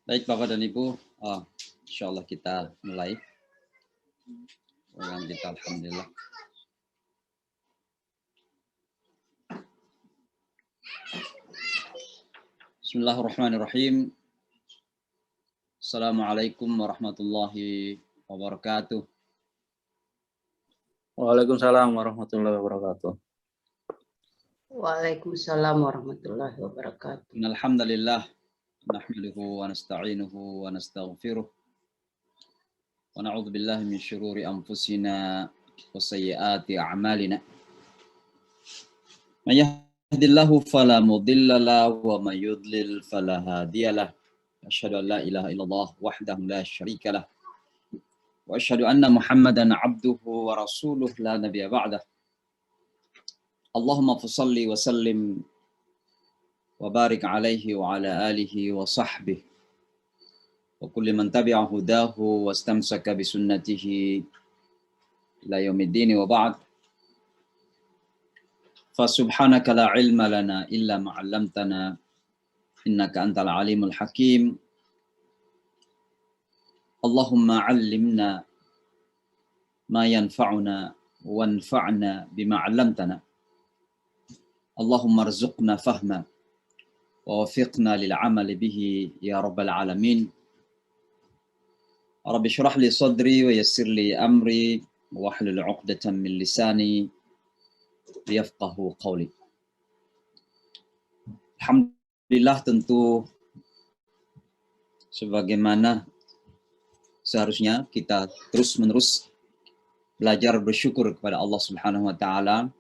Baik Bapak dan Ibu, insya Allah kita mulai program kita. Alhamdulillah. Bismillahirrahmanirrahim. Assalamualaikum warahmatullahi wabarakatuh. Waalaikumsalam warahmatullahi wabarakatuh. Waalaikumsalam warahmatullahi wabarakatuh. Alhamdulillah, nahmaduhu wa nasta'inuhu wa nastaghfiruh. Wa na'udzu billahi min syururi anfusina wa sayyiati a'malina. May yahdihillahu fala mudilla lahu wa may yudlil fala hadiyalah. Asyhadu an la ilaha illallah wahdahu la syarika lah. Wa asyhadu anna Muhammadan 'abduhu wa rasuluh la nabiyya ba'dah. Allahumma shalli wa sallim wa barik alaihi wa ala alihi wa sahbihi wa kulli man tabi'a hudahu wa istamsaka bi sunnatihi ila yaumiddin wa ba'd. Fa subhanaka la ilma lana illa ma 'allamtana innaka antal alimul hakim. Allahumma 'allimna ma yanfa'una wanfa'na bima 'allamtana. Allahumma arzuqna fahma wa wafiqna lil 'amali bihi ya rabbal alamin. Rabbi shrah li sadri wa yassir li amri wa hlul 'uqdatam min lisani liyafqahu qawli. Alhamdulillah, tentu sebagaimana seharusnya kita terus-menerus belajar bersyukur kepada Allah Subhanahu wa taala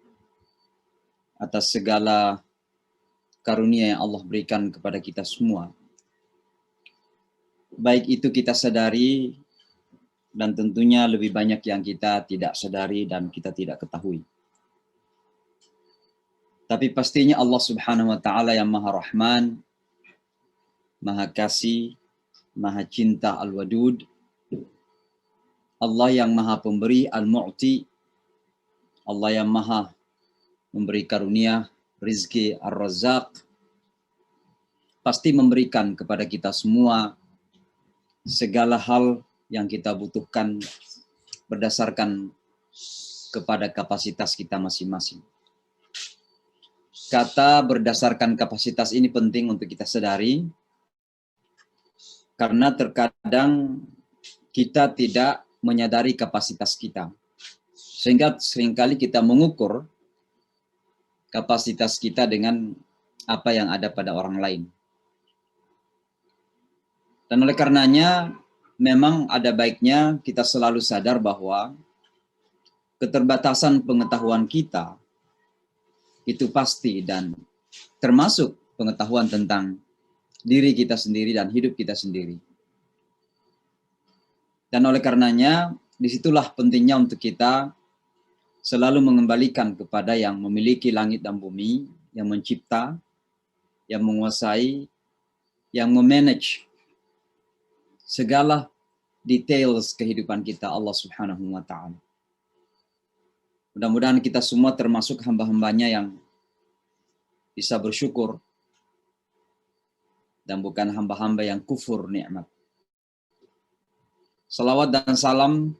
atas segala karunia yang Allah berikan kepada kita semua. Baik itu kita sadari dan tentunya lebih banyak yang kita tidak sadari dan kita tidak ketahui. Tapi pastinya Allah Subhanahu wa taala yang Maha Rahman, Maha Kasih, Maha Cinta Al-Wadud, Allah yang Maha Pemberi Al-Mu'ti, Allah yang Maha memberi karunia rizki Ar-Razzaq, pasti memberikan kepada kita semua segala hal yang kita butuhkan berdasarkan kepada kapasitas kita masing-masing. Kata berdasarkan kapasitas ini penting untuk kita sadari, karena terkadang kita tidak menyadari kapasitas kita, sehingga seringkali kita mengukur kapasitas kita dengan apa yang ada pada orang lain. Dan oleh karenanya memang ada baiknya kita selalu sadar bahwa keterbatasan pengetahuan kita itu pasti, dan termasuk pengetahuan tentang diri kita sendiri dan hidup kita sendiri. Dan oleh karenanya disitulah pentingnya untuk kita selalu mengembalikan kepada yang memiliki langit dan bumi, yang mencipta, yang menguasai, yang memanage segala details kehidupan kita, Allah Subhanahu wa taala. Mudah-mudahan kita semua termasuk hamba-hambanya yang bisa bersyukur dan bukan hamba-hamba yang kufur nikmat. Salawat dan salam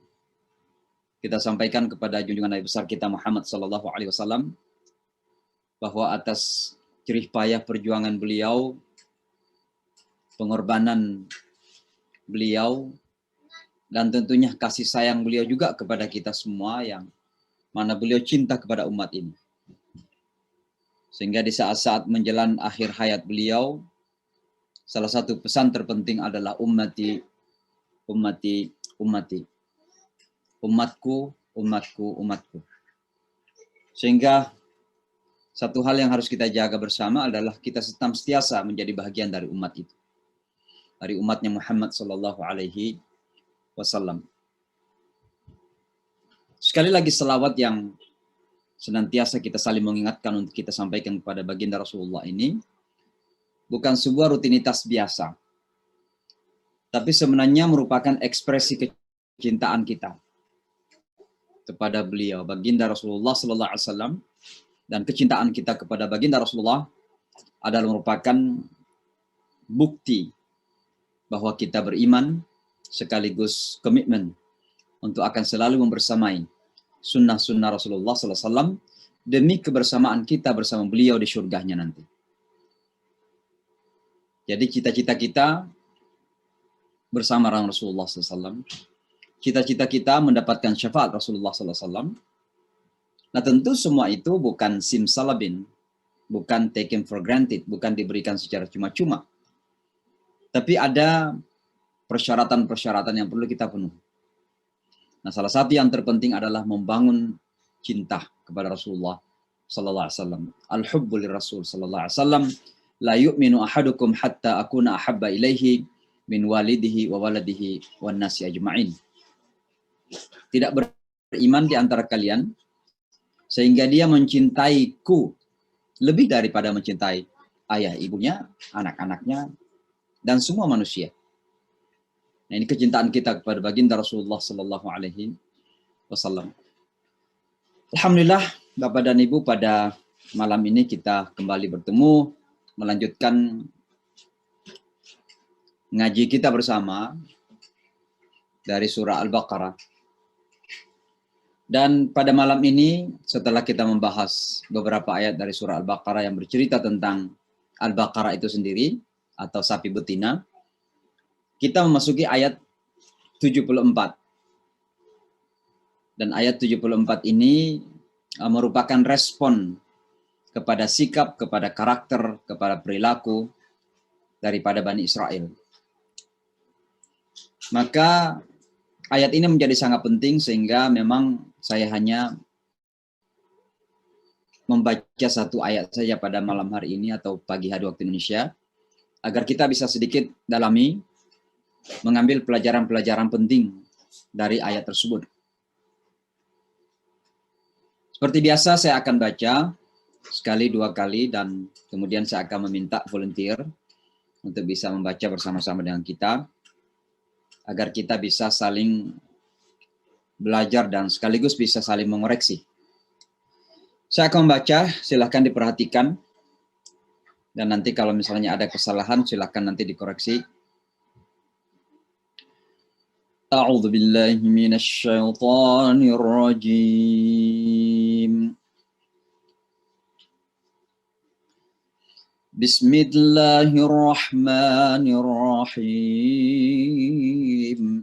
kita sampaikan kepada junjungan Nabi besar kita Muhammad sallallahu alaihi wasallam, bahwa atas jerih payah perjuangan beliau, pengorbanan beliau, dan tentunya kasih sayang beliau juga kepada kita semua, yang mana beliau cinta kepada umat ini. Sehingga di saat-saat menjelang akhir hayat beliau, salah satu pesan terpenting adalah ummati, ummati, ummati. Umatku, umatku, umatku. Sehingga satu hal yang harus kita jaga bersama adalah kita senantiasa menjadi bagian dari umat itu, dari umatnya Muhammad sallallahu alaihi wasallam. Sekali lagi selawat yang senantiasa kita saling mengingatkan untuk kita sampaikan kepada baginda Rasulullah ini bukan sebuah rutinitas biasa, tapi sebenarnya merupakan ekspresi kecintaan kita kepada beliau, baginda Rasulullah sallallahu alaihi wasallam, dan kecintaan kita kepada baginda Rasulullah adalah merupakan bukti bahwa kita beriman sekaligus komitmen untuk akan selalu membersamai sunnah-sunnah Rasulullah SAW demi kebersamaan kita bersama beliau di surganya nanti. Jadi cita-cita kita bersama Rasulullah SAW, cita-cita kita mendapatkan syafaat Rasulullah SAW. Nah tentu semua itu bukan simsalabim, bukan taken for granted, bukan diberikan secara cuma-cuma. Tapi ada persyaratan-persyaratan yang perlu kita penuhi. Nah, salah satu yang terpenting adalah membangun cinta kepada Rasulullah sallallahu alaihi wasallam. Al-hubbu lirrasul sallallahu alaihi wasallam, la yu'minu ahadukum hatta akuna ahabba ilaihi min walidihi wa waladihi wan nasi ajma'in. Tidak beriman di antara kalian sehingga dia mencintaiku lebih daripada mencintai ayah ibunya, anak-anaknya, dan semua manusia. Nah, ini kecintaan kita kepada baginda Rasulullah Sallallahu Alaihi Wasallam. Alhamdulillah, Bapak dan Ibu, pada malam ini kita kembali bertemu, melanjutkan ngaji kita bersama dari surah Al-Baqarah. Dan pada malam ini, setelah kita membahas beberapa ayat dari surah Al-Baqarah yang bercerita tentang Al-Baqarah itu sendiri, atau sapi betina, kita memasuki ayat 74. Dan ayat 74 ini merupakan respon kepada sikap, kepada karakter, kepada perilaku daripada Bani Israel. Maka ayat ini menjadi sangat penting sehingga memang saya hanya membaca satu ayat saja pada malam hari ini atau pagi hari waktu Indonesia, agar kita bisa sedikit dalami, mengambil pelajaran-pelajaran penting dari ayat tersebut. Seperti biasa saya akan baca sekali, dua kali, dan kemudian saya akan meminta volunteer untuk bisa membaca bersama-sama dengan kita, agar kita bisa saling belajar dan sekaligus bisa saling mengoreksi. Saya akan membaca, silahkan diperhatikan. Dan nanti kalau misalnya ada kesalahan, silakan nanti dikoreksi. A'udzu billahi minasy syaithanir rajim. Bismillahirrahmanirrahim.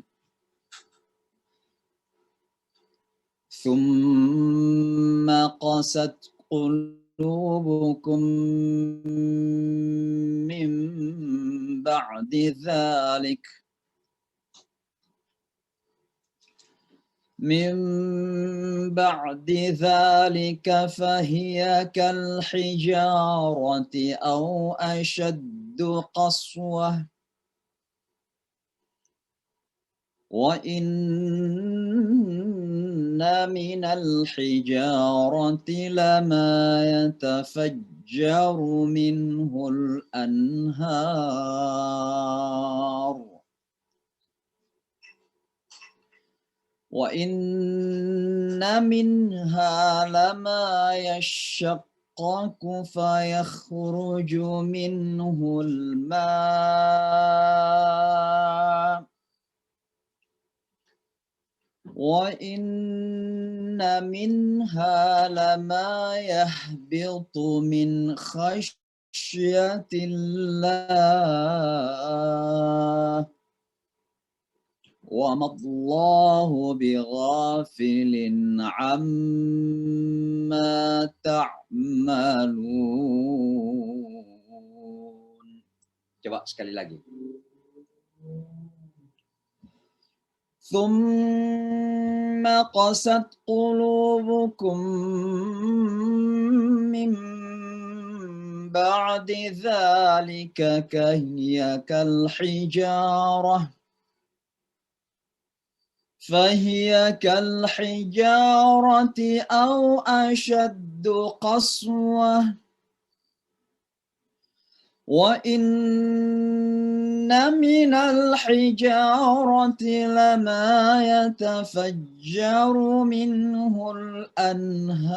Tsumma qasat قلوبكم من بعد ذلك فهي كالحجارة أو أشد قسوة وإن من الحجارة لما يتفجر منه الأنهار وإن منها لما يشقق فيخرج منه الماء وَإِنَّ مِنْهَا لَمَا يَهْبِطُ مِنْ خَشْيَةِ اللَّهِ وَمَا اللَّهُ بِغَافِلٍ عَمَّا تَعْمَلُونَ. Coba sekali lagi. ثم قست قلوبكم من بعد ذلك فهي كالحجارة أو أشد قسوة وإن من الحجارة لما يتفجر منه الأنهار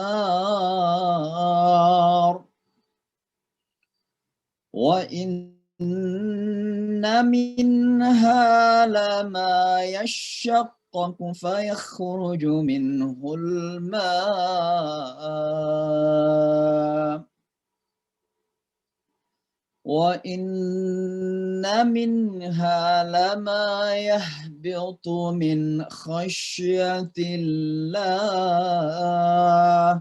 وإن minha lama yashaqqaqu fayakhruju minhul ma' wa inna minha lama yahbitu min khasyatillah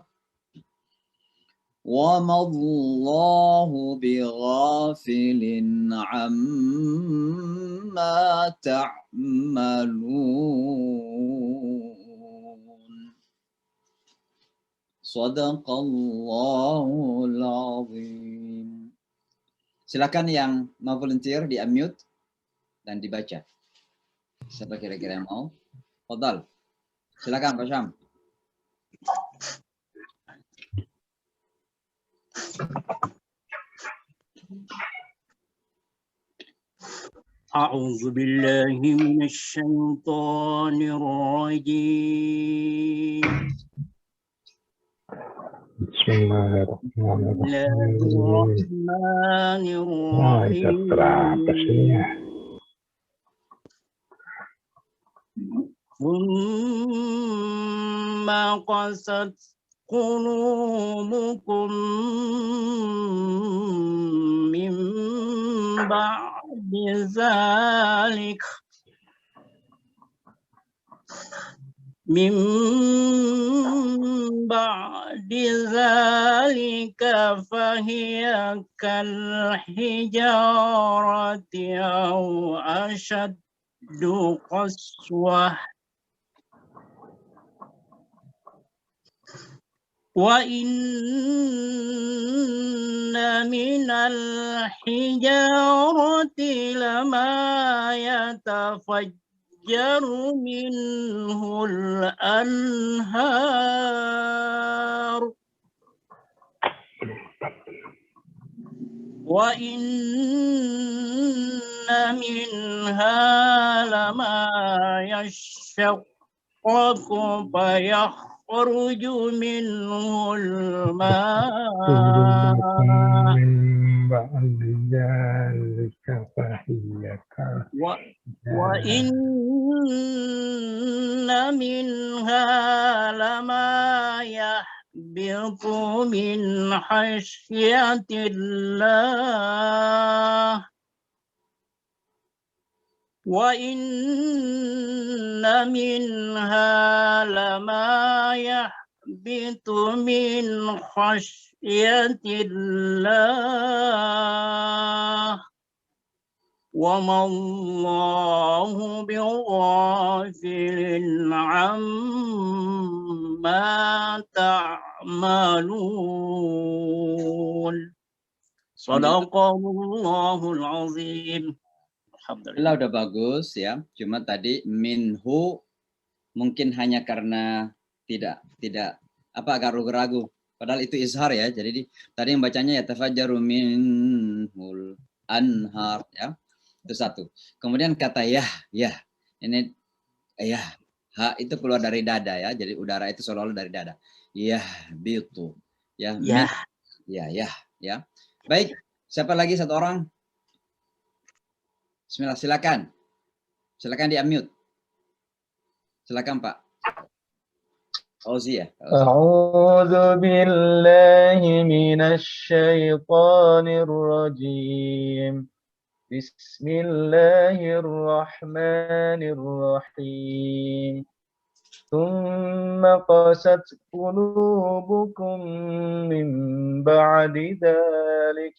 wa mallahu bighafilin amma ta'malun. Sadaqallahul azim. Silakan yang mau volunteer di unmute dan dibaca. Siapa kira-kira yang mau? Fadal. Silakan Pak Syam. أعوذ بالله من الشيطان الرجيم. بسم الله الرحمن الرحيم. ثم قست قلوبكم من بعد ذلك فهي كالحجارة أو أشد قسوة وإن من الحجارة لما يتفجر منه الأنهار وإن منها لما يشقق فيخرج منه الماء من بعد ذلك فهي وإن منها لما يهبط من خشية الله وإن منها لما يهبط من خشية الله وما الله بغافل عما تعملون. Sadaqallahul azim. Alhamdulillah udah bagus ya. Cuma tadi minhu mungkin hanya karena tidak agak ragu-ragu. Padahal itu izhar ya. Jadi tadi yang bacanya ya tafajjaru minhul anhar ya. Itu satu. Kemudian kata ya. Ini ha itu keluar dari dada ya. Jadi udara itu selalu dari dada. Bitu. Ya. Ya. Baik. Siapa lagi satu orang? Bismillah, silakan. Silakan di unmute. Silakan Pak. Fauzi ya. A'udzu billahi minasy syaithanir rajim. Bismillahirrahmanirrahim. Tsumma qasat qulubukum min ba'di dzalik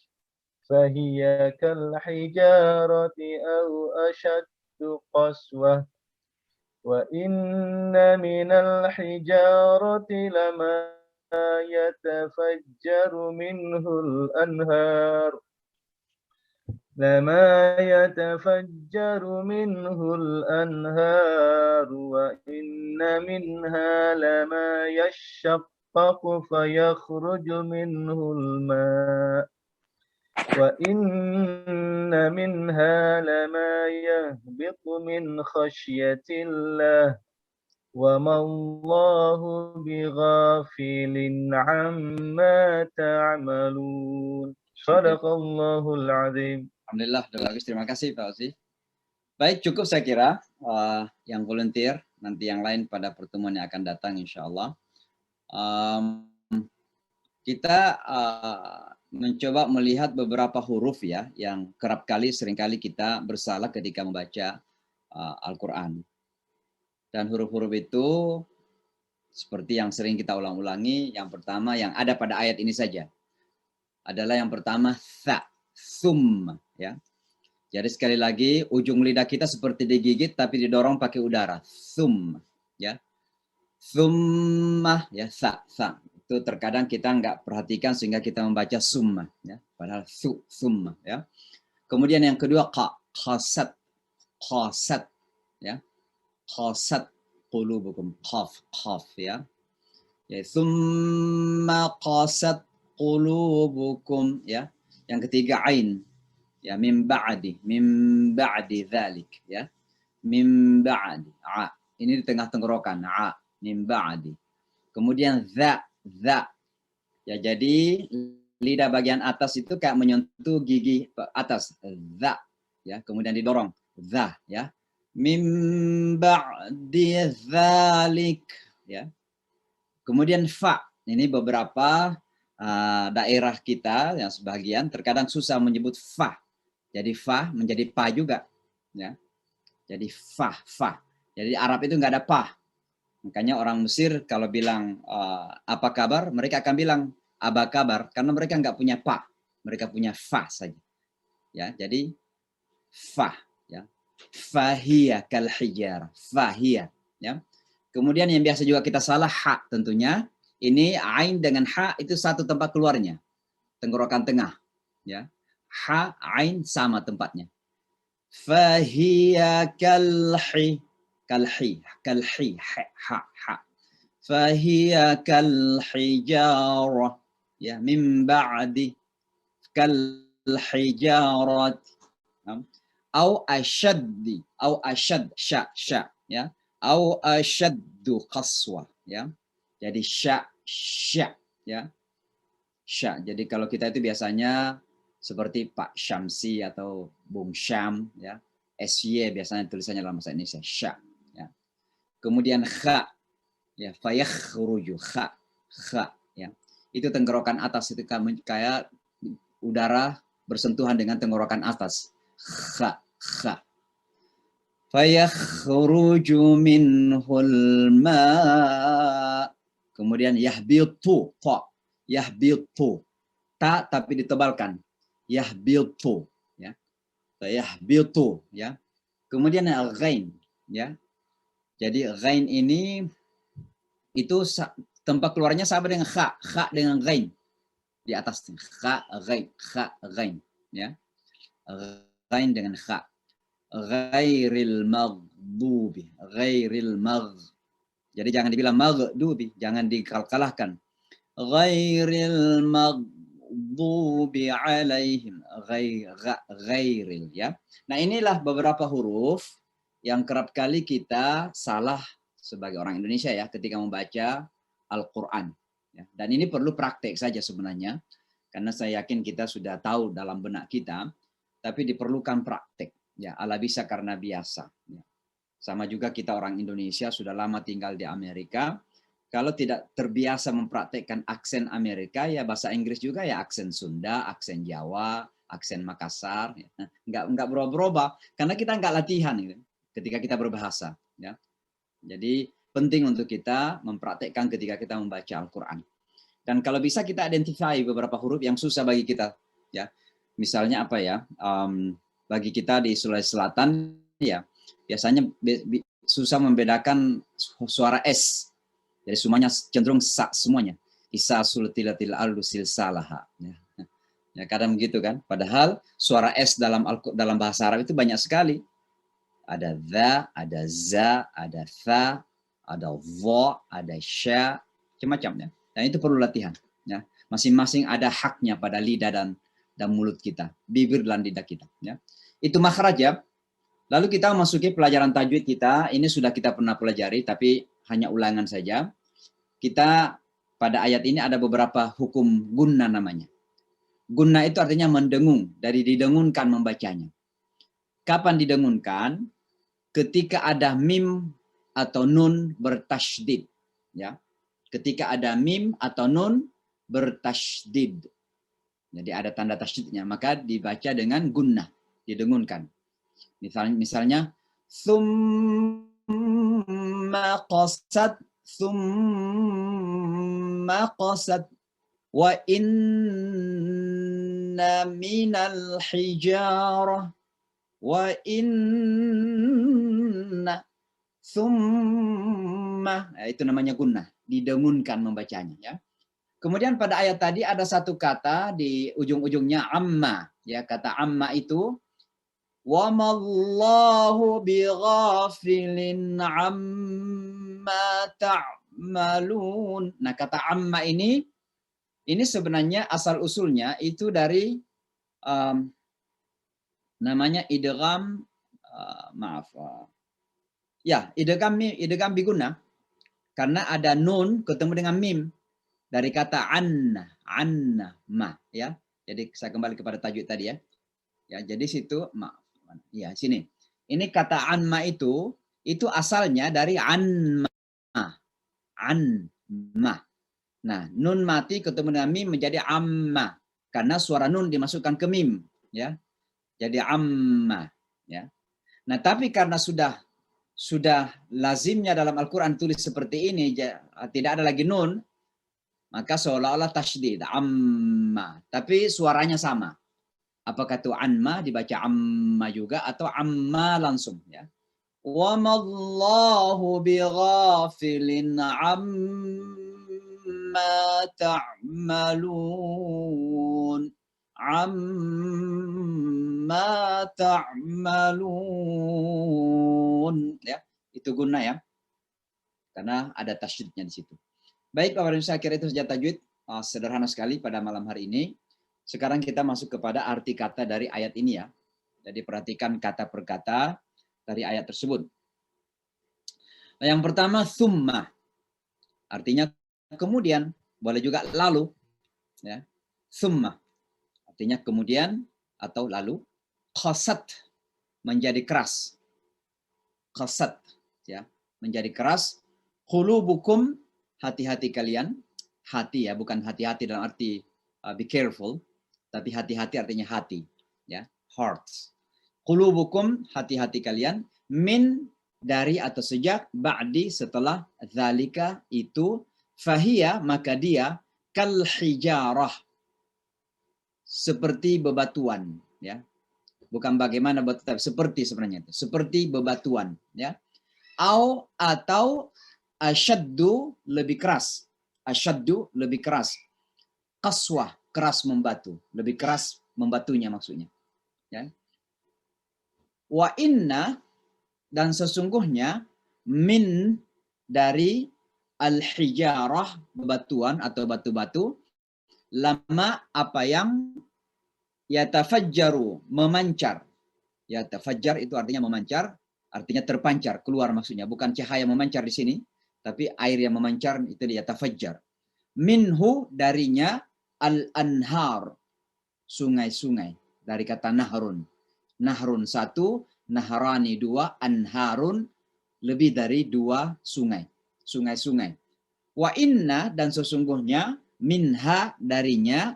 فهي كالحجارة أو أشد قسوة وإن من الحجارة لما يتفجر منه الأنهار وإن منها لما يشقق فيخرج منه الماء وإن منها لما يهبط من خشية الله وما الله بغافل عما تعملون. صدق الله العظيم. Alhamdulillah, udah bagus. Terima kasih Pak Ozi. Baik, cukup saya kira yang volunteer. Nanti yang lain pada pertemuan yang akan datang insya Allah. Kita mencoba melihat beberapa huruf ya, yang kerap kali seringkali kita bersalah ketika membaca Al-Quran. Dan huruf-huruf itu seperti yang sering kita ulang-ulangi, yang pertama yang ada pada ayat ini saja adalah yang pertama tha, thum ya. Jadi sekali lagi ujung lidah kita seperti digigit tapi didorong pakai udara, thum ya. Thumma ya, tha. Itu terkadang kita nggak perhatikan sehingga kita membaca summa ya, padahal thumma ya. Kemudian yang kedua qasat ya. Qasat qulubukum, qaf ya. Ya, thumma qasat qulubukum ya. Yang ketiga ain ya, min ba'di dzalik ya. Min ba'di a. Ini di tengah tenggorokan a, min ba'di. Kemudian za. Ya, jadi lidah bagian atas itu kayak menyentuh gigi atas, za ya. Kemudian didorong, za ya. Min ba'di dzalik ya. Kemudian fa. Ini beberapa daerah kita yang sebagian terkadang susah menyebut fa. Jadi fa menjadi pa juga ya. Jadi fa. Jadi Arab itu nggak ada pa. Makanya orang Mesir kalau bilang apa kabar, mereka akan bilang aba kabar karena mereka nggak punya pa. Mereka punya fa saja. Ya, jadi fa ya. Fahiya kal hijar, fahiya ya. Kemudian yang biasa juga kita salah ha tentunya. Ini ain dengan ha itu satu tempat keluarnya. Tenggorokan tengah ya. Ha ain sama tempatnya. Fahiya kalhi ha. Fahiya kalhijarah ya, min ba'di kalhijarat. Au ashad sya ya. Au ashaddu qaswa ya. Jadi sya ya. Sya. Jadi kalau kita itu biasanya seperti Pak Syamsi atau Bung Syam ya. SY biasanya tulisannya dalam bahasa Indonesia sya ya. Kemudian kha ya, fayakhruju kha ya. Itu tenggorokan atas itu kayak udara bersentuhan dengan tenggorokan atas. Kha. Fayakhruju minhul ma. Kemudian yahbitu ta. Yahbitu. Ta tapi ditebalkan. Yahbitu ya. Yahbitu ya. Kemudian ghain ya. Jadi ghain ini itu tempat keluarnya sama dengan kha dengan ghain di atas. Kha ghain ya. Ghain dengan kha. Ghairil maghdubi, jadi jangan dibilang maghdubi, jangan dikalahkan. Ghairil maghdubi alaihim, ghairil ya. Nah, inilah beberapa huruf yang kerap kali kita salah sebagai orang Indonesia ya ketika membaca Al-Qur'an ya. Dan ini perlu praktek saja sebenarnya, karena saya yakin kita sudah tahu dalam benak kita, tapi diperlukan praktek. Ya, ala bisa karena biasa. Ya. Sama juga kita orang Indonesia sudah lama tinggal di Amerika. Kalau tidak terbiasa mempraktekkan aksen Amerika, ya bahasa Inggris juga ya aksen Sunda, aksen Jawa, aksen Makassar. Ya. Nggak berubah-berubah karena kita nggak latihan gitu, ketika kita berbahasa. Ya. Jadi penting untuk kita mempraktekkan ketika kita membaca Al-Quran. Dan kalau bisa kita identify beberapa huruf yang susah bagi kita. Ya. Misalnya apa ya? Bagi kita di Sulawesi Selatan ya biasanya susah membedakan suara S. Jadi semuanya cenderung sa semuanya. Isa sultilatil ardu silsalaha. Ya, kadang begitu kan. Padahal suara S dalam bahasa Arab itu banyak sekali. Ada dha, ada za, ada tha, ada dha, ada sya, macam-macam ya. Dan itu perlu latihan ya. Masing-masing ada haknya pada lidah dan mulut kita, bibir dan lidah kita ya. Itu makhraj ya. Lalu kita masuki pelajaran tajwid kita. Ini sudah kita pernah pelajari tapi hanya ulangan saja. Kita pada ayat ini ada beberapa hukum gunnah namanya. Gunnah itu artinya mendengung, dari didengunkan membacanya. Kapan didengunkan? Ketika ada mim atau nun bertasydid, ya. Ketika ada mim atau nun bertasydid. Jadi ada tanda tasydidnya, maka dibaca dengan gunnah, didengunkan. Misalnya summa qasat wa inna minal hijarah wa inna summa, itu namanya gunnah, didengunkan membacanya, ya. Kemudian pada ayat tadi ada satu kata di ujung-ujungnya amma, ya, kata amma itu wa mallahu bighafilin amma ta'malun. Nah, kata amma ini sebenarnya asal usulnya itu dari namanya idgham, idgham bigunnah, karena ada nun ketemu dengan mim dari kata anna ma, ya. Jadi saya kembali kepada tajuk tadi, ya. Ya, jadi situ ya, sini. Ini kata anma itu asalnya dari anma. Nah, nun mati ketemu dengan mim menjadi amma karena suara nun dimasukkan ke mim, ya. Jadi amma, ya. Nah, tapi karena sudah lazimnya dalam Al-Qur'an tulis seperti ini, tidak ada lagi nun, maka seolah-olah tasydid amma, tapi suaranya sama. Apakah itu anma dibaca amma juga atau amma langsung, ya. Wa mallahu bighafilin amma ta'malun. Amma ta'malun, ya. Itu gunnah, ya. Karena ada tasydidnya di situ. Baik, Bapak dan Ibu, saya kira itu saja tajwid sederhana sekali pada malam hari ini. Sekarang kita masuk kepada arti kata dari ayat ini, ya. Jadi perhatikan kata per kata dari ayat tersebut. Nah, yang pertama summa, artinya kemudian, boleh juga lalu, ya. Summa artinya kemudian atau lalu. Qasat, menjadi keras. Qasat, ya, menjadi keras. Qulubukum, hati-hati kalian. Hati, ya, bukan hati-hati dalam arti be careful, tapi hati-hati artinya hati, ya, hearts. Qulubukum, hati-hati kalian, min, dari atau sejak, ba'di, setelah, dzalika, itu, fahiya, maka dia, kal hijarah, seperti bebatuan, ya. Bukan bagaimana batu, tapi seperti sebenarnya itu, seperti bebatuan, ya. Atau asyaddu, lebih keras. Asyaddu, lebih keras. Qaswah, keras membatu, lebih keras membatunya maksudnya, ya. Wa inna, dan sesungguhnya, min, dari al-hijarah, bebatuan atau batu-batu, lama, apa yang yatafajjaru, memancar. Yatafajjar itu artinya memancar, artinya terpancar, keluar maksudnya, bukan cahaya memancar di sini, tapi air yang memancar itu yatafajjar. Minhu, darinya, al-anhar, sungai-sungai, dari kata nahrun. Nahrun satu, nahrani dua, anharun lebih dari dua sungai. Sungai-sungai. Wa inna, dan sesungguhnya, minha, darinya,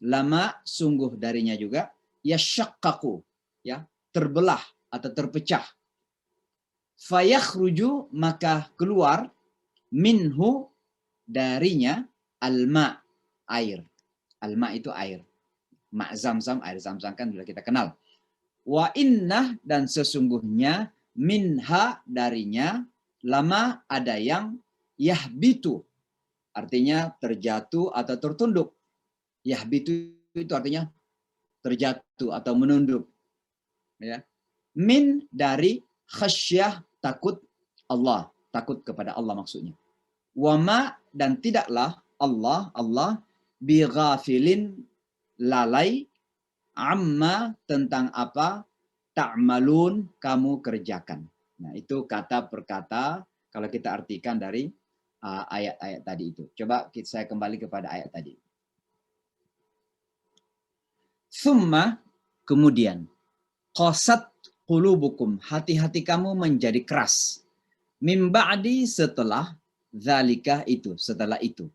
lama, sungguh darinya juga, yashaqqaqu, ya, terbelah atau terpecah. Fayakhruju, maka keluar, minhu, darinya, alma, air. Alma itu air. Ma Zamzam, air Zamzam kan sudah kita kenal. Wa inna, dan sesungguhnya, minha, darinya, lama, ada yang, yahbitu, artinya terjatuh atau tertunduk. Yahbitu itu artinya terjatuh atau menunduk, ya. Min, dari, khasyah, takut Allah, takut kepada Allah maksudnya. Wama, dan tidaklah Allah bighafilin, lalai, amma, tentang apa, ta'malun, kamu kerjakan. Nah, itu kata per kata kalau kita artikan dari ayat-ayat tadi itu. Coba saya kembali kepada ayat tadi. Thumma, kemudian, qasat qulubukum, hati-hati kamu menjadi keras. Min ba'di, setelah zalika itu, setelah itu.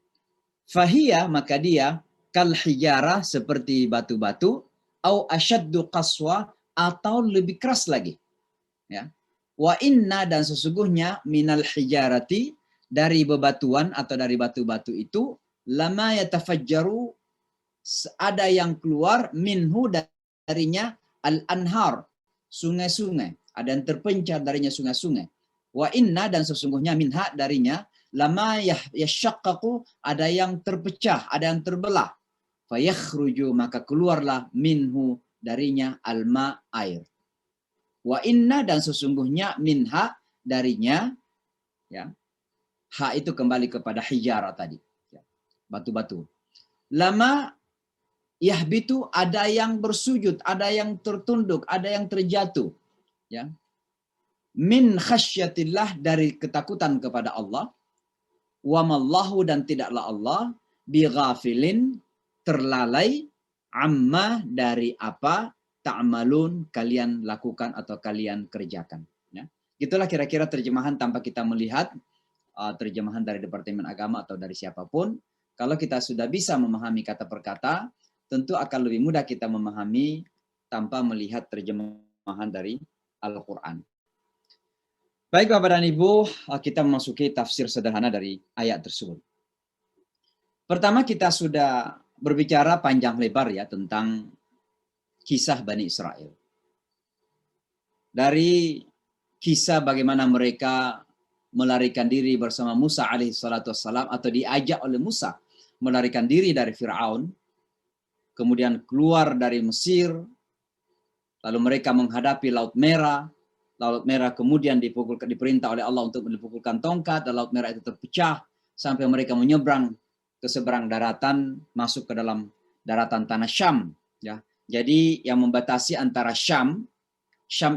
Fahiyya, maka dia kal hijarah, seperti batu-batu, au asyaddu qaswa, atau lebih keras lagi. Ya. Wa inna, dan sesungguhnya minal hijarati, dari bebatuan atau dari batu-batu itu, lama yatafajjaru, ada yang keluar minhu, darinya al-anhar, sungai-sungai, ada yang terpencar darinya sungai-sungai. Wa inna, dan sesungguhnya minha, darinya lama yashaqqaqu, ada yang terpecah, ada yang terbelah. Fayakhruju, maka keluarlah minhu, darinya alma, air. Wa inna, dan sesungguhnya minha, darinya, ya, ha itu kembali kepada hijarah tadi, ya, batu-batu. Lama yahbitu, ada yang bersujud, ada yang tertunduk, ada yang terjatuh, ya. Min khasyatillah, dari ketakutan kepada Allah. Wa mallahu, dan tidaklah Allah bighafilin, terlalai, amma, dari apa ta'malun, kalian lakukan atau kalian kerjakan, ya. Itulah kira-kira terjemahan tanpa kita melihat terjemahan dari Departemen Agama atau dari siapapun. Kalau kita sudah bisa memahami kata per kata, tentu akan lebih mudah kita memahami tanpa melihat terjemahan dari Al-Quran. Baik Bapak dan Ibu, kita memasuki tafsir sederhana dari ayat tersebut. Pertama, kita sudah berbicara panjang lebar ya tentang kisah Bani Israel. Dari kisah bagaimana mereka melarikan diri bersama Musa alaihissalam, atau diajak oleh Musa melarikan diri dari Fir'aun, kemudian keluar dari Mesir, lalu mereka menghadapi Laut Merah. Laut Merah kemudian diperintah oleh Allah untuk dipukulkan tongkat, dan Laut Merah itu terpecah sampai mereka menyeberang ke seberang daratan, masuk ke dalam daratan tanah Syam. Ya, jadi yang membatasi antara Syam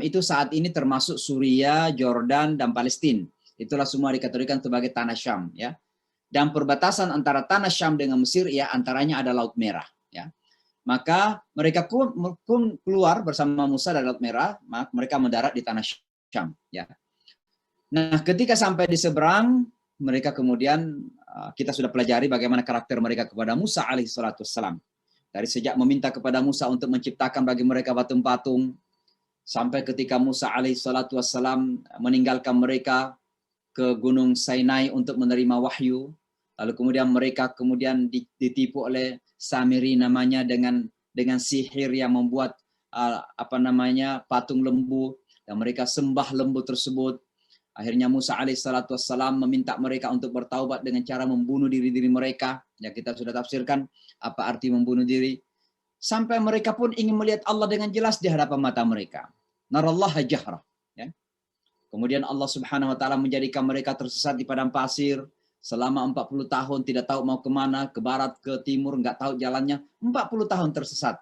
itu saat ini termasuk Suriah, Jordan, dan Palestina. Itulah semua dikategorikan sebagai tanah Syam. Ya, dan perbatasan antara tanah Syam dengan Mesir, ya antaranya ada Laut Merah. Ya. Maka mereka pun keluar bersama Musa dari Laut Merah, maka mereka mendarat di tanah Syam. Ya. Nah, ketika sampai di seberang, mereka kemudian kita sudah pelajari bagaimana karakter mereka kepada Musa alaihissalam. Dari sejak meminta kepada Musa untuk menciptakan bagi mereka patung-patung, sampai ketika Musa alaihissalam meninggalkan mereka ke Gunung Sinai untuk menerima wahyu. Lalu kemudian mereka ditipu oleh Samiri namanya dengan sihir yang membuat patung lembu, dan mereka sembah lembu tersebut. Akhirnya Musa alaihissalam meminta mereka untuk bertaubat dengan cara membunuh diri-diri mereka. Ya, kita sudah tafsirkan apa arti membunuh diri. Sampai mereka pun ingin melihat Allah dengan jelas di hadapan mata mereka. Narallaha jahra. Ya. Kemudian Allah Subhanahu wa taala menjadikan mereka tersesat di padang pasir selama 40 tahun, tidak tahu mau kemana, ke barat, ke timur, nggak tahu jalannya, 40 tahun tersesat.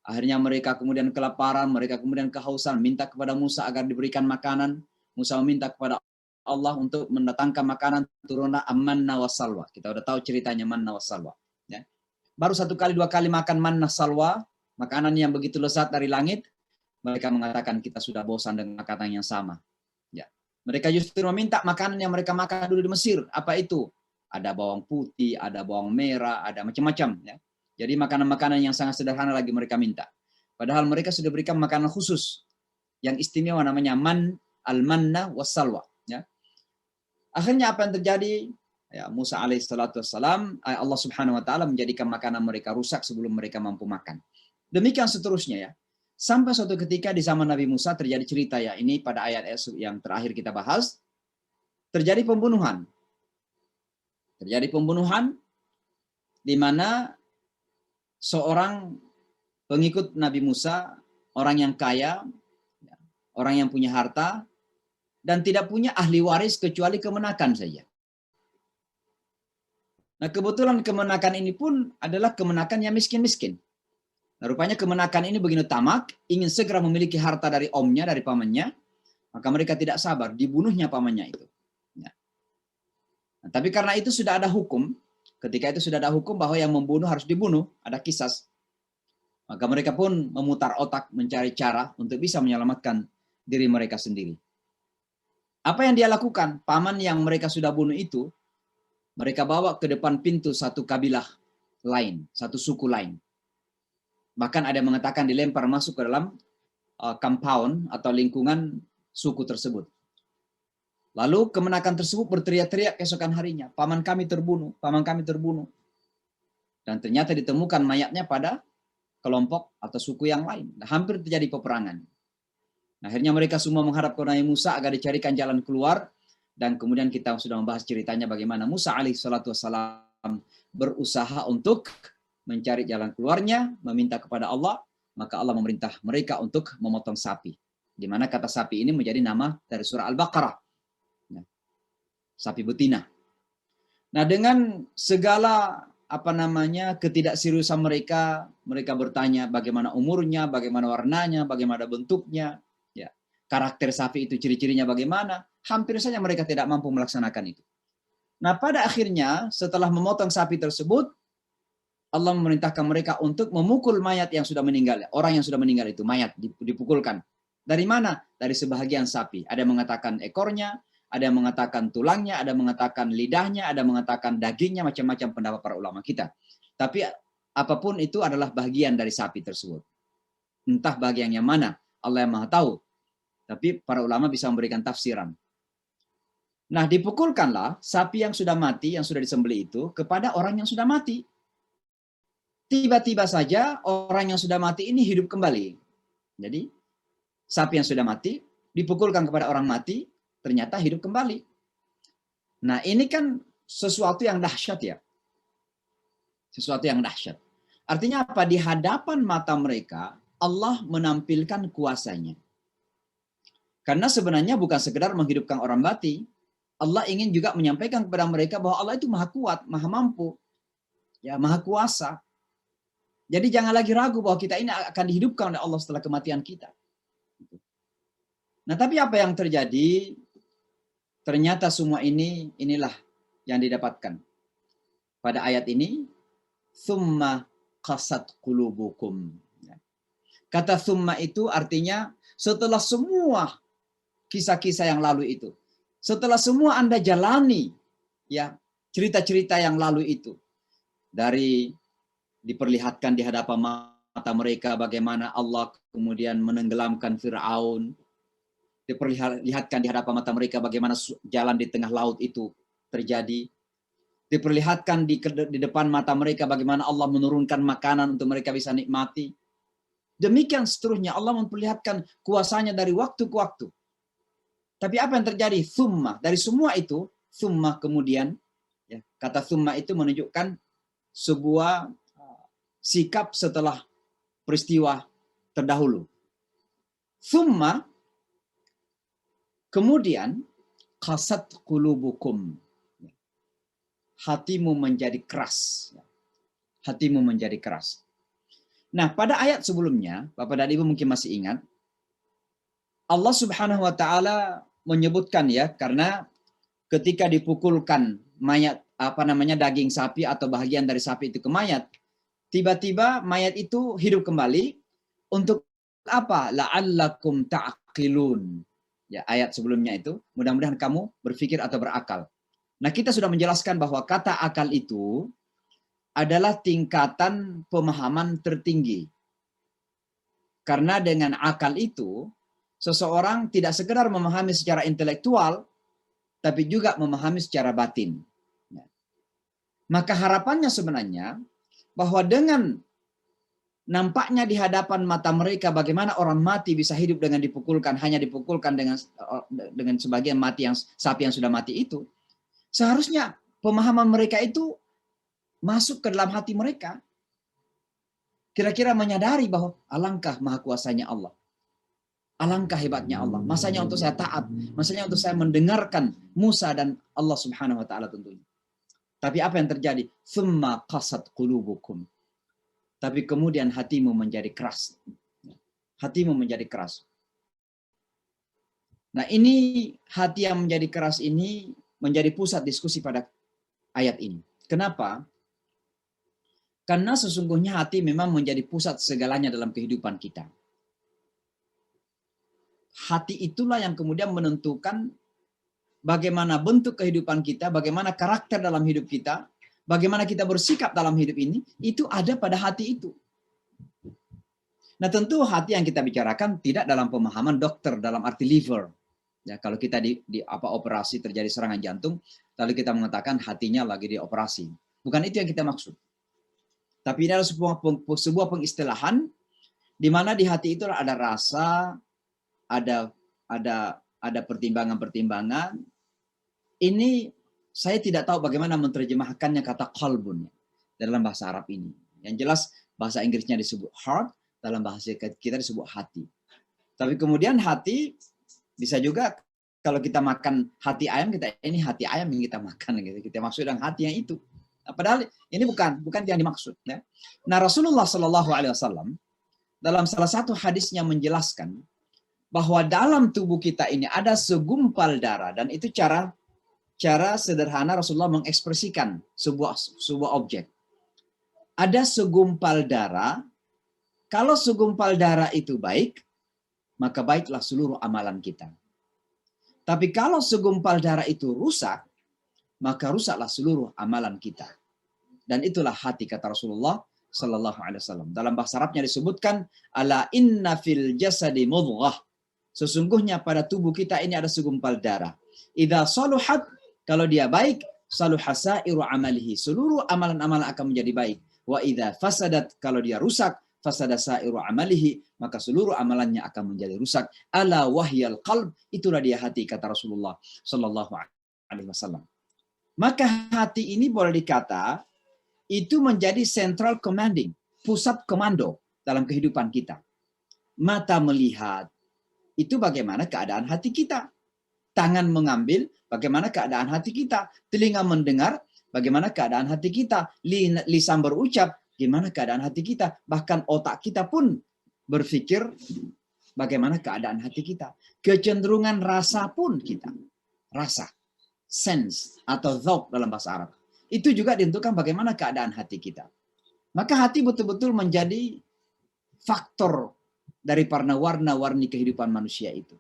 Akhirnya mereka kemudian kelaparan, mereka kemudian kehausan, minta kepada Musa agar diberikan makanan. Musa meminta kepada Allah untuk mendatangkan makanan, turunlah manna wassalwa. Kita udah tahu ceritanya manna wassalwa. Ya. Baru 1 kali 2 kali makan manna salwa, makanan yang begitu lezat dari langit, mereka mengatakan kita sudah bosan dengan makanan yang sama. Ya. Mereka justru meminta makanan yang mereka makan dulu di Mesir. Apa itu? Ada bawang putih, ada bawang merah, ada macam-macam. Ya. Jadi makanan-makanan yang sangat sederhana lagi mereka minta. Padahal mereka sudah berikan makanan khusus yang istimewa namanya al-manna wassalwa. Ya. Akhirnya apa yang terjadi? Ya, Musa alaihissalam, Allah Subhanahu wa taala menjadikan makanan mereka rusak sebelum mereka mampu makan. Demikian seterusnya ya. Sampai suatu ketika di zaman Nabi Musa terjadi cerita ya, ini pada ayat yang terakhir kita bahas, terjadi pembunuhan. Terjadi pembunuhan di mana seorang pengikut Nabi Musa, orang yang kaya, orang yang punya harta, dan tidak punya ahli waris kecuali kemenakan saja. Nah, kebetulan kemenakan ini pun adalah kemenakan yang miskin-miskin. Nah, rupanya kemenakan ini begini tamak, ingin segera memiliki harta dari omnya, dari pamannya, maka mereka tidak sabar, dibunuhnya pamannya itu. Ya. Nah, tapi karena itu sudah ada hukum, ketika itu sudah ada hukum bahwa yang membunuh harus dibunuh, ada kisas. Maka mereka pun memutar otak mencari cara untuk bisa menyelamatkan diri mereka sendiri. Apa yang dia lakukan? Paman yang mereka sudah bunuh itu, mereka bawa ke depan pintu satu kabilah lain, satu suku lain. Bahkan ada yang mengatakan dilempar masuk ke dalam compound atau lingkungan suku tersebut. Lalu kemenakan tersebut berteriak-teriak keesokan harinya, paman kami terbunuh, paman kami terbunuh. Dan ternyata ditemukan mayatnya pada kelompok atau suku yang lain. Nah, hampir terjadi peperangan. Nah, akhirnya mereka semua menghadap ke Nabi Musa agar dicarikan jalan keluar. Dan kemudian kita sudah membahas ceritanya bagaimana Musa alaihissalam berusaha untuk mencari jalan keluarnya, meminta kepada Allah, maka Allah memerintah mereka untuk memotong sapi. Di mana kata sapi ini menjadi nama dari surah Al-Baqarah. Nah, sapi betina. Nah, dengan segala ketidakseriusan mereka bertanya bagaimana umurnya, bagaimana warnanya, bagaimana bentuknya, ya, karakter sapi itu ciri-cirinya bagaimana, hampir saja mereka tidak mampu melaksanakan itu. Nah, pada akhirnya setelah memotong sapi tersebut, Allah memerintahkan mereka untuk memukul mayat yang sudah meninggal, orang yang sudah meninggal itu, mayat dipukulkan. Dari mana? Dari sebahagian sapi. Ada yang mengatakan ekornya, ada yang mengatakan tulangnya, ada yang mengatakan lidahnya, ada yang mengatakan dagingnya, macam-macam pendapat para ulama kita. Tapi apapun itu adalah bagian dari sapi tersebut. Entah bagian yang mana, Allah yang Maha tahu. Tapi para ulama bisa memberikan tafsiran. Nah, dipukulkanlah sapi yang sudah mati, yang sudah disembelih itu, kepada orang yang sudah mati. Tiba-tiba saja orang yang sudah mati ini hidup kembali. Jadi, sapi yang sudah mati, dipukulkan kepada orang mati, ternyata hidup kembali. Nah, ini kan sesuatu yang dahsyat ya. Sesuatu yang dahsyat. Artinya apa? Di hadapan mata mereka, Allah menampilkan kuasanya. Karena sebenarnya bukan sekedar menghidupkan orang mati, Allah ingin juga menyampaikan kepada mereka bahwa Allah itu maha kuat, maha mampu, ya, maha kuasa. Jadi jangan lagi ragu bahwa kita ini akan dihidupkan oleh Allah setelah kematian kita. Nah, tapi apa yang terjadi? Ternyata semua inilah yang didapatkan. Pada ayat ini, "Tsumma qasat qulubukum." Kata "tsumma" itu artinya setelah semua kisah-kisah yang lalu itu. Setelah semua Anda jalani ya cerita-cerita yang lalu itu. Dari diperlihatkan di hadapan mata mereka bagaimana Allah kemudian menenggelamkan Fir'aun. Diperlihatkan di hadapan mata mereka bagaimana jalan di tengah laut itu terjadi. Diperlihatkan di depan mata mereka bagaimana Allah menurunkan makanan untuk mereka bisa nikmati. Demikian seterusnya Allah memperlihatkan kuasanya dari waktu ke waktu. Tapi apa yang terjadi? Tsumma. Dari semua itu, tsumma kemudian, ya, kata tsumma itu menunjukkan sebuah sikap setelah peristiwa terdahulu. Tsumma kemudian qasat qulubukum. Hatimu menjadi keras. Hatimu menjadi keras. Nah, pada ayat sebelumnya, Bapak dan Ibu mungkin masih ingat, Allah Subhanahu wa taala menyebutkan ya, karena ketika dipukulkan mayat daging sapi atau bagian dari sapi itu ke mayat, tiba-tiba mayat itu hidup kembali untuk apa? La'allakum ta'qilun. Ya, ayat sebelumnya itu, mudah-mudahan kamu berpikir atau berakal. Nah, kita sudah menjelaskan bahwa kata akal itu adalah tingkatan pemahaman tertinggi. Karena dengan akal itu, seseorang tidak sekedar memahami secara intelektual, tapi juga memahami secara batin. Maka harapannya sebenarnya, bahwa dengan nampaknya di hadapan mata mereka bagaimana orang mati bisa hidup dengan dipukulkan, hanya dipukulkan dengan sebagian mati yang sapi yang sudah mati itu. Seharusnya pemahaman mereka itu masuk ke dalam hati mereka. Kira-kira menyadari bahwa alangkah maha kuasanya Allah. Alangkah hebatnya Allah. Masanya untuk saya taat, masanya untuk saya mendengarkan Musa dan Allah Subhanahu wa taala tentunya. Tapi apa yang terjadi? Tsumma qasat qulubukum. Tapi kemudian hatimu menjadi keras. Hatimu menjadi keras. Nah, ini hati yang menjadi keras ini menjadi pusat diskusi pada ayat ini. Kenapa? Karena sesungguhnya hati memang menjadi pusat segalanya dalam kehidupan kita. Hati itulah yang kemudian menentukan bagaimana bentuk kehidupan kita, bagaimana karakter dalam hidup kita, bagaimana kita bersikap dalam hidup ini, itu ada pada hati itu. Nah tentu hati yang kita bicarakan tidak dalam pemahaman dokter, dalam arti liver. Ya, kalau kita di operasi terjadi serangan jantung, lalu kita mengatakan hatinya lagi dioperasi. Bukan itu yang kita maksud. Tapi ini adalah sebuah pengistilahan di mana di hati itu ada rasa, ada pertimbangan-pertimbangan. Ini saya tidak tahu bagaimana menerjemahkannya kata qalbun dalam bahasa Arab ini. Yang jelas bahasa Inggrisnya disebut heart, dalam bahasa kita disebut hati. Tapi kemudian hati bisa juga kalau kita makan hati ayam, ini hati ayam yang kita makan gitu. Kita maksud dengan hati yang itu. Nah, padahal ini bukan yang dimaksud. Ya. Nah Rasulullah SAW dalam salah satu hadisnya menjelaskan bahwa dalam tubuh kita ini ada segumpal darah, dan itu cara sederhana Rasulullah mengekspresikan sebuah objek. Ada segumpal darah. Kalau segumpal darah itu baik, maka baiklah seluruh amalan kita. Tapi kalau segumpal darah itu rusak, maka rusaklah seluruh amalan kita. Dan itulah hati, kata Rasulullah Sallallahu Alaihi Wasallam. Dalam bahasa Arabnya disebutkan, ala inna fil jasadi mudghah. Sesungguhnya pada tubuh kita ini ada segumpal darah. Idza saluhat, kalau dia baik, saluha sa'iru amalihi. Seluruh amalan-amalan akan menjadi baik. Wa idza fasadat, kalau dia rusak, fasada sa'iru amalihi, maka seluruh amalannya akan menjadi rusak. Ala wahyal qalb, itulah dia hati, kata Rasulullah Sallallahu Alaihi Wasallam. Maka hati ini boleh dikata itu menjadi central commanding, pusat komando dalam kehidupan kita. Mata melihat, itu bagaimana keadaan hati kita. Tangan mengambil, bagaimana keadaan hati kita. Telinga mendengar, bagaimana keadaan hati kita. Lisan berucap, gimana keadaan hati kita. Bahkan otak kita pun berpikir bagaimana keadaan hati kita. Kecenderungan rasa pun kita. Rasa. Sense atau dzauq dalam bahasa Arab. Itu juga ditentukan bagaimana keadaan hati kita. Maka hati betul-betul menjadi faktor dari warna-warni kehidupan manusia itu.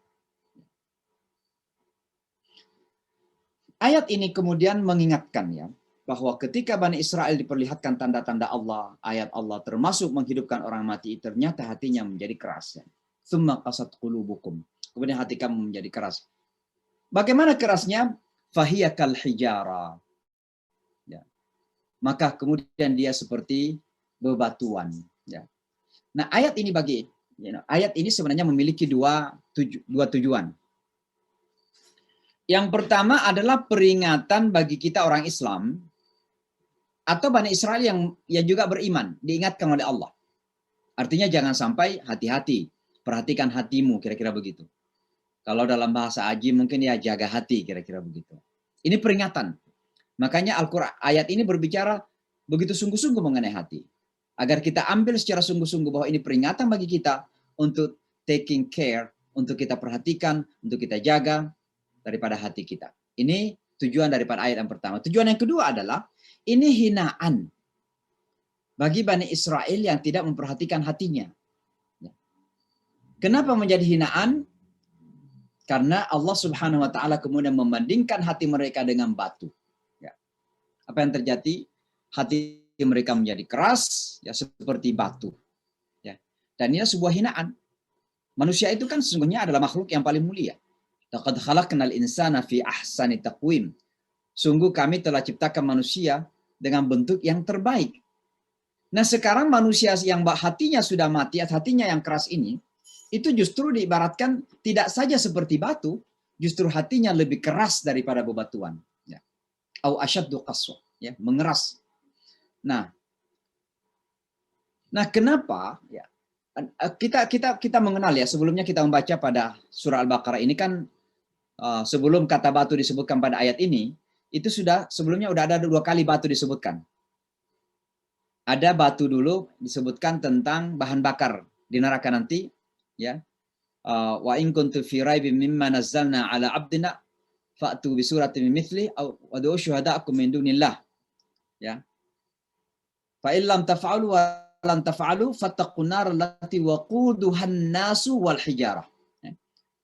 Ayat ini kemudian mengingatkan ya, bahwa ketika Bani Israel diperlihatkan tanda-tanda Allah, ayat Allah termasuk menghidupkan orang mati, ternyata hatinya menjadi keras. Ya. Tsumma qasat qulubukum. Kemudian hati kamu menjadi keras. Bagaimana kerasnya? Fahiya kal hijara. Ya. Maka kemudian dia seperti bebatuan. Ya. Nah ayat ini ayat ini sebenarnya memiliki dua tujuan. Yang pertama adalah peringatan bagi kita orang Islam atau Bani Israel yang juga beriman, diingatkan oleh Allah. Artinya jangan sampai hati-hati, perhatikan hatimu, kira-kira begitu. Kalau dalam bahasa Aji mungkin ya jaga hati, kira-kira begitu. Ini peringatan. Makanya Al-Quran ayat ini berbicara begitu sungguh-sungguh mengenai hati. Agar kita ambil secara sungguh-sungguh bahwa ini peringatan bagi kita untuk taking care, untuk kita perhatikan, untuk kita jaga daripada hati kita. Ini tujuan daripada ayat yang pertama. Tujuan yang kedua adalah ini hinaan bagi Bani Israel yang tidak memperhatikan hatinya. Kenapa menjadi hinaan? Karena Allah Subhanahu wa taala kemudian membandingkan hati mereka dengan batu. Ya. Apa yang terjadi? Hati mereka menjadi keras ya seperti batu. Ya. Dan ini sebuah hinaan. Manusia itu kan sesungguhnya adalah makhluk yang paling mulia. Laqad khalaqnal insana fi ahsani taqwim. Sungguh kami telah ciptakan manusia dengan bentuk yang terbaik. Nah, sekarang manusia yang hatinya sudah mati, hatinya yang keras ini, itu justru diibaratkan tidak saja seperti batu, justru hatinya lebih keras daripada bebatuan. Ya. Au asyaddu qaswa, ya, mengeras. Nah, kenapa? Ya, kita mengenal ya, sebelumnya kita membaca pada surah Al-Baqarah ini kan sebelum kata batu disebutkan pada ayat ini, itu sebelumnya udah ada 2 kali batu disebutkan. Ada batu dulu disebutkan tentang bahan bakar di neraka nanti. Ya, wa in kuntu fi raibin mimma nazzalna ala abdina fa'tu bi suratin min mithli aw wad'u syuhada'akum min dunillah. Ya. Fa illam taf'alu wa lam taf'alu fattaqun nar allati waquduhan nasu wal hijarah.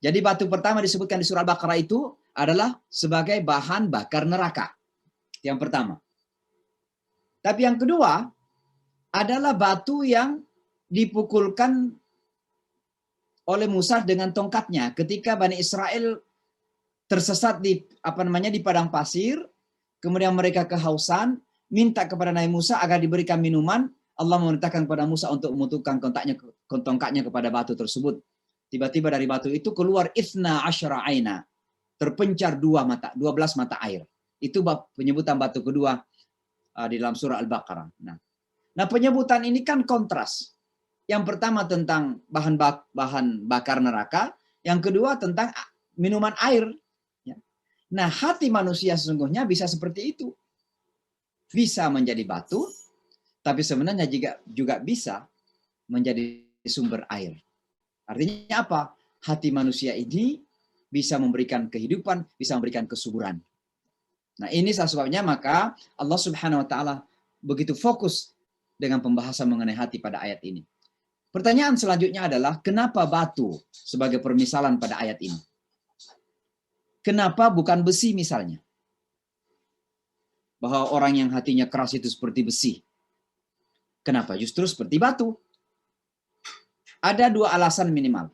Jadi batu pertama disebutkan di surah Al-Baqarah itu adalah sebagai bahan bakar neraka. Yang pertama. Tapi yang kedua adalah batu yang dipukulkan oleh Musa dengan tongkatnya ketika Bani Israel tersesat di di padang pasir, kemudian mereka kehausan, minta kepada Nabi Musa agar diberikan minuman. Allah memerintahkan kepada Musa untuk memutupkan tongkatnya kepada batu tersebut. Tiba-tiba dari batu itu keluar 12 aina, terpencar 12 mata air. Itu penyebutan batu kedua di dalam surah Al-Baqarah. Nah, penyebutan ini kan kontras. Yang pertama tentang bahan bakar neraka, yang kedua tentang minuman air. Nah, hati manusia sesungguhnya bisa seperti itu. Bisa menjadi batu, tapi sebenarnya juga bisa menjadi sumber air. Artinya apa? Hati manusia ini bisa memberikan kehidupan, bisa memberikan kesuburan. Nah, ini sebabnya maka Allah Subhanahu wa taala begitu fokus dengan pembahasan mengenai hati pada ayat ini. Pertanyaan selanjutnya adalah kenapa batu sebagai permisalan pada ayat ini? Kenapa bukan besi misalnya? Bahwa orang yang hatinya keras itu seperti besi. Kenapa justru seperti batu? Ada 2 alasan minimal.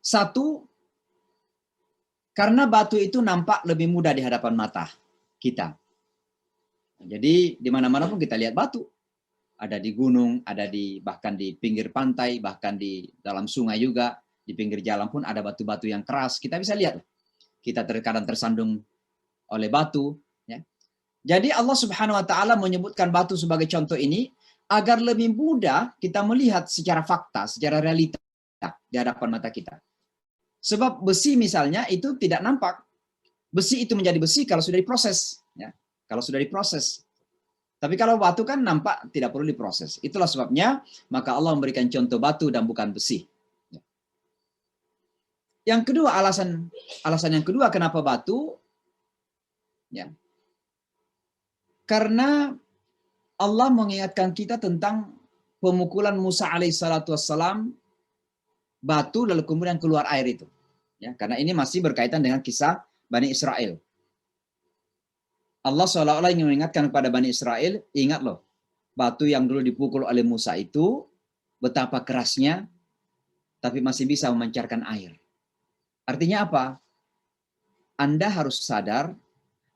Satu, karena batu itu nampak lebih mudah di hadapan mata kita. Jadi di mana-mana pun kita lihat batu. Ada di gunung, ada bahkan di pinggir pantai, bahkan di dalam sungai juga, di pinggir jalan pun ada batu-batu yang keras. Kita bisa lihat. Kita terkadang tersandung oleh batu. Ya. Jadi Allah Subhanahu wa taala menyebutkan batu sebagai contoh ini agar lebih mudah kita melihat secara fakta, secara realita di hadapan mata kita. Sebab besi misalnya itu tidak nampak. Besi itu menjadi besi kalau sudah diproses. Ya. Kalau sudah diproses. Tapi kalau batu kan nampak tidak perlu diproses. Itulah sebabnya maka Allah memberikan contoh batu dan bukan besi. Ya. Yang kedua, alasan yang kedua kenapa batu? Ya. Karena Allah mengingatkan kita tentang pemukulan Musa alaihissalatu wassalam batu lalu kemudian keluar air itu. Ya, karena ini masih berkaitan dengan kisah Bani Israel. Allah seolah-olah ingin mengingatkan kepada Bani Israel, ingat loh, batu yang dulu dipukul oleh Musa itu betapa kerasnya, tapi masih bisa memancarkan air. Artinya apa? Anda harus sadar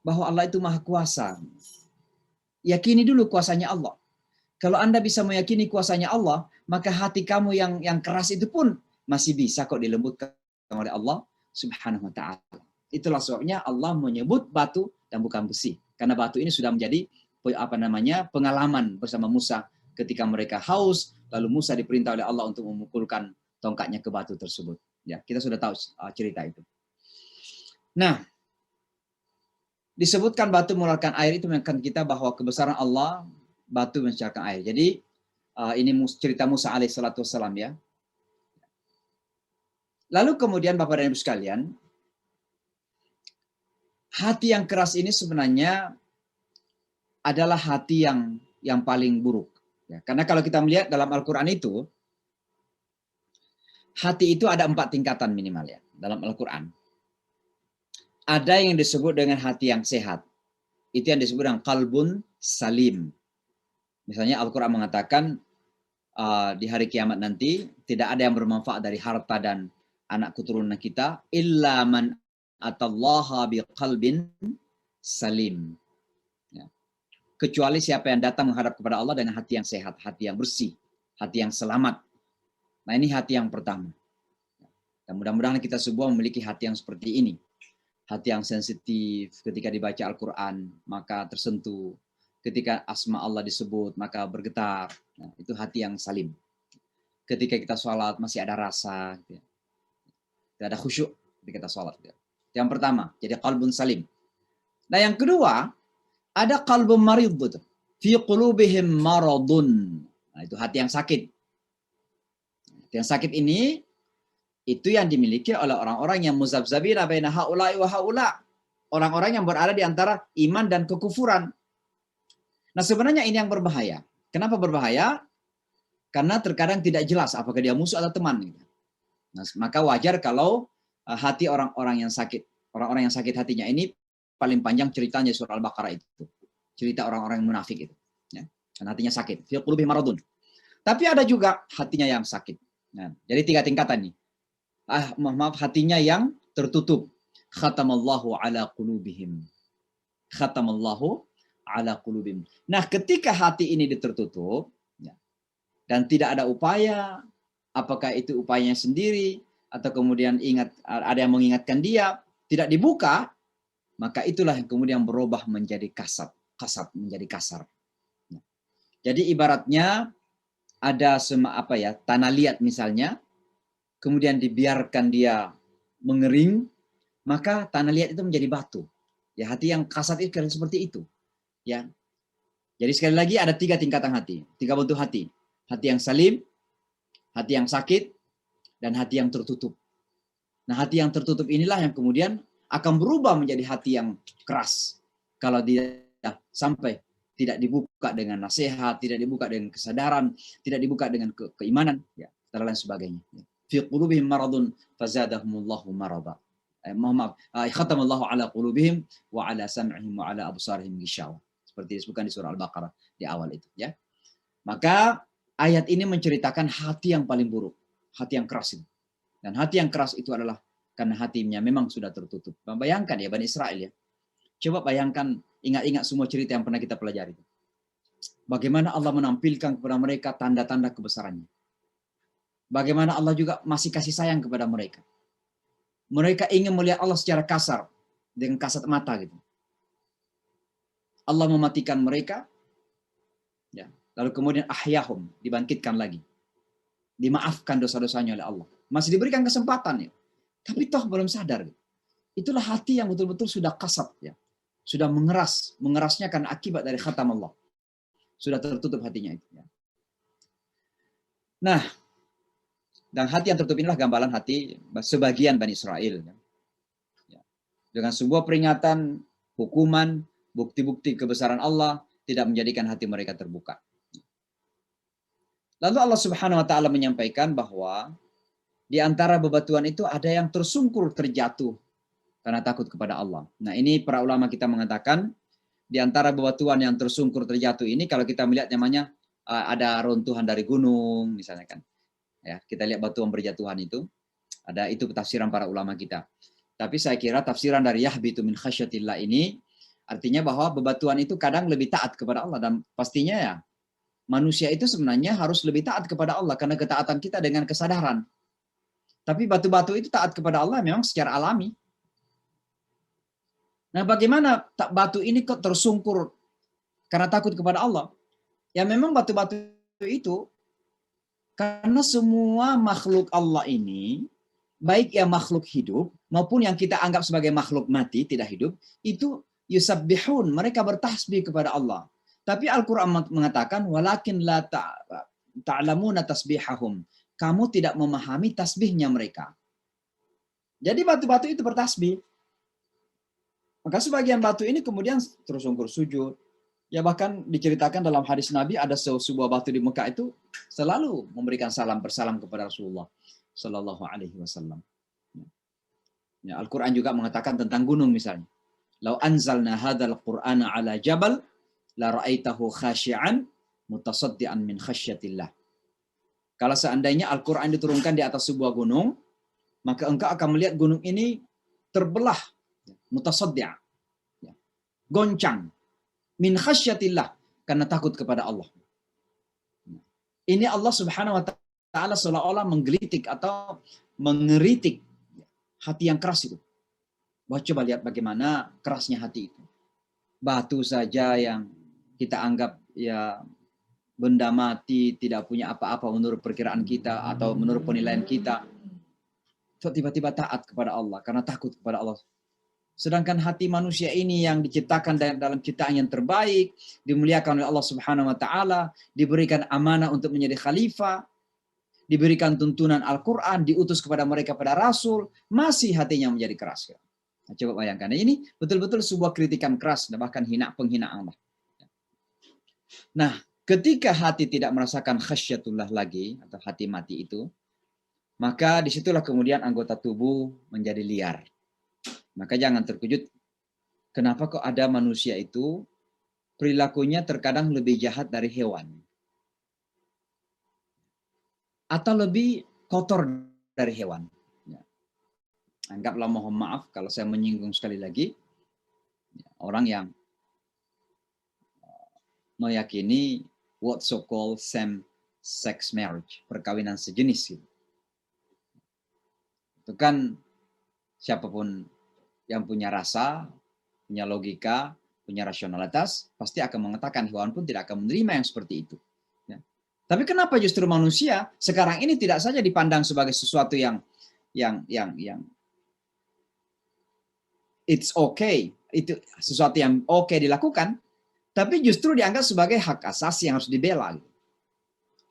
bahwa Allah itu maha kuasa. Yakini dulu kuasanya Allah. Kalau Anda bisa meyakini kuasanya Allah, maka hati kamu yang keras itu pun masih bisa kok dilembutkan oleh Allah Subhanahu wa taala. Itulah sebabnya Allah menyebut batu dan bukan besi. Karena batu ini sudah menjadi pengalaman bersama Musa ketika mereka haus, lalu Musa diperintah oleh Allah untuk memukulkan tongkatnya ke batu tersebut. Ya, kita sudah tahu cerita itu. Nah, disebutkan batu mengeluarkan air itu mengingatkan kita bahwa kebesaran Allah, batu mengeluarkan air. Jadi ini cerita Musa alaihissalatu wassalam ya. Lalu kemudian Bapak dan Ibu sekalian, hati yang keras ini sebenarnya adalah hati yang paling buruk. Ya, karena kalau kita melihat dalam Al-Quran itu, hati itu ada 4 tingkatan minimal ya dalam Al-Quran. Ada yang disebut dengan hati yang sehat. Itu yang disebut dengan qalbun salim. Misalnya Al-Quran mengatakan di hari kiamat nanti tidak ada yang bermanfaat dari harta dan anak keturunan kita illa man atallaha biqalbin salim. Ya. Kecuali siapa yang datang menghadap kepada Allah dengan hati yang sehat, hati yang bersih, hati yang selamat. Nah, ini hati yang pertama. Dan mudah-mudahan kita semua memiliki hati yang seperti ini. Hati yang sensitif ketika dibaca Al-Quran, maka tersentuh. Ketika asma Allah disebut, maka bergetar. Nah, itu hati yang salim. Ketika kita sholat, masih ada rasa. Gitu ya. Tidak ada khusyuk ketika kita sholat. Gitu ya. Yang pertama, jadi qalbun salim. Nah, yang kedua, ada qalbun marid. Fi qulubihim maradun. Nah, itu hati yang sakit. Hati yang sakit ini, itu yang dimiliki oleh orang-orang yang muzabzabina baina haula'i wa haula'. Orang-orang yang berada di antara iman dan kekufuran. Nah sebenarnya ini yang berbahaya. Kenapa berbahaya? Karena terkadang tidak jelas apakah dia musuh atau teman. Nah, maka wajar kalau hati orang-orang yang sakit hatinya ini paling panjang ceritanya surah Al-Baqarah itu. Cerita orang-orang yang munafik itu. Ya. Dan hatinya sakit. Fi qulubihim maradun. Tapi ada juga hatinya yang sakit. Nah, jadi 3 tingkatan nih. Maaf, hatinya yang tertutup. Khatamallahu ala qulubihim. Khatamallahu ala qulubihim. Nah, ketika hati ini tertutup ya, dan tidak ada upaya, apakah itu upayanya sendiri atau kemudian ada yang mengingatkan dia, tidak dibuka, maka itulah yang kemudian berubah menjadi kasar menjadi kasar. Nah, jadi ibaratnya ada tanah liat misalnya, kemudian dibiarkan dia mengering, maka tanah liat itu menjadi batu. Ya, hati yang kasar itu seperti itu. Ya. Jadi sekali lagi ada 3 tingkatan hati, 3 bentuk hati. Hati yang salim, hati yang sakit, dan hati yang tertutup. Nah, hati yang tertutup inilah yang kemudian akan berubah menjadi hati yang keras. Kalau dia sampai tidak dibuka dengan nasihat, tidak dibuka dengan kesadaran, tidak dibuka dengan keimanan, ya, dan lain sebagainya. Fi qulubihim maradun fazadahumullahu marada. Khatamallahu ala qulubihim wa ala sam'ihim wa ala absarihim gishawa. Seperti disebutkan di surah Al-Baqarah di awal itu, ya. Maka ayat ini menceritakan hati yang paling buruk, hati yang keras itu. Dan hati yang keras itu adalah karena hatinya memang sudah tertutup. Bayangkan ya Bani Israel ya. Coba bayangkan, ingat-ingat semua cerita yang pernah kita pelajari. Bagaimana Allah menampilkan kepada mereka tanda-tanda kebesarannya. Bagaimana Allah juga masih kasih sayang kepada mereka. Mereka ingin melihat Allah secara kasar, dengan kasat mata gitu. Allah mematikan mereka, ya, lalu kemudian ahyahum, dibangkitkan lagi. Dimaafkan dosa-dosanya oleh Allah. Masih diberikan kesempatan ya. Tapi toh belum sadar. Itulah hati yang betul-betul sudah kasat ya. Sudah mengerasnya karena akibat dari khatam Allah. Sudah tertutup hatinya itu ya. Nah, dan hati yang tertutup inilah gambaran hati sebagian Bani Israel. Ya. Dengan sebuah peringatan, hukuman, bukti-bukti kebesaran Allah tidak menjadikan hati mereka terbuka. Lalu Allah Subhanahu wa taala menyampaikan bahwa di antara bebatuan itu ada yang tersungkur terjatuh karena takut kepada Allah. Nah, ini para ulama kita mengatakan di antara bebatuan yang tersungkur terjatuh ini kalau kita melihat namanya ada runtuhan dari gunung misalnya kan. Ya, kita lihat batuan berjatuhan itu. Ada itu tafsiran para ulama kita. Tapi saya kira tafsiran dari yahbitu min khasyatillah ini artinya bahwa bebatuan itu kadang lebih taat kepada Allah dan pastinya ya manusia itu sebenarnya harus lebih taat kepada Allah karena ketaatan kita dengan kesadaran. Tapi batu-batu itu taat kepada Allah memang secara alami. Nah, bagaimana batu ini kok tersungkur karena takut kepada Allah? Ya memang batu-batu itu karena semua makhluk Allah ini, baik yang makhluk hidup maupun yang kita anggap sebagai makhluk mati, tidak hidup, itu yusabbihun, mereka bertasbih kepada Allah. Tapi Al-Quran mengatakan, walakin la ta'lamuna tasbihahum. Kamu tidak memahami tasbihnya mereka. Jadi batu-batu itu bertasbih. Maka sebagian batu ini kemudian tersungkur sujud. Ya bahkan diceritakan dalam hadis Nabi ada sebuah batu di Mekah itu selalu memberikan bersalam kepada Rasulullah Sallallahu Alaihi Wasallam. Ya, Al-Quran juga mengatakan tentang gunung misalnya. Lau anzalna hadzal Qur'ana ala jabal la ra'aitahu khashi'an mutasaddian min khasyatillah. Kalau seandainya Al-Quran diturunkan di atas sebuah gunung, maka engkau akan melihat gunung ini terbelah, mutasaddi', goncang, min khasyatillah, karena takut kepada Allah. Ini Allah Subhanahu wa Ta'ala seolah-olah menggelitik atau mengeritik hati yang keras itu. Coba lihat bagaimana kerasnya hati itu. Batu saja yang kita anggap ya benda mati, tidak punya apa-apa menurut perkiraan kita atau menurut penilaian kita. Tiba-tiba taat kepada Allah karena takut kepada Allah. Sedangkan hati manusia ini yang diciptakan dalam ciptaan yang terbaik, dimuliakan oleh Allah Subhanahu wa Ta'ala, diberikan amanah untuk menjadi khalifah, diberikan tuntunan Al-Quran, diutus kepada mereka pada Rasul, masih hatinya menjadi keras. Nah, coba bayangkan, ini betul-betul sebuah kritikan keras, bahkan penghinaan. Nah, ketika hati tidak merasakan khasyatullah lagi, atau hati mati itu, maka disitulah kemudian anggota tubuh menjadi liar. Maka jangan terkejut, kenapa kok ada manusia itu perilakunya terkadang lebih jahat dari hewan. Atau lebih kotor dari hewan. Ya. Anggaplah mohon maaf kalau saya menyinggung sekali lagi, orang yang meyakini what so called same sex marriage, perkawinan sejenis. Itu kan siapapun yang punya rasa, punya logika, punya rasionalitas, pasti akan mengatakan hewan pun tidak akan menerima yang seperti itu. Ya. Tapi kenapa justru manusia sekarang ini tidak saja dipandang sebagai sesuatu yang it's okay, itu sesuatu yang oke dilakukan, tapi justru dianggap sebagai hak asasi yang harus dibela.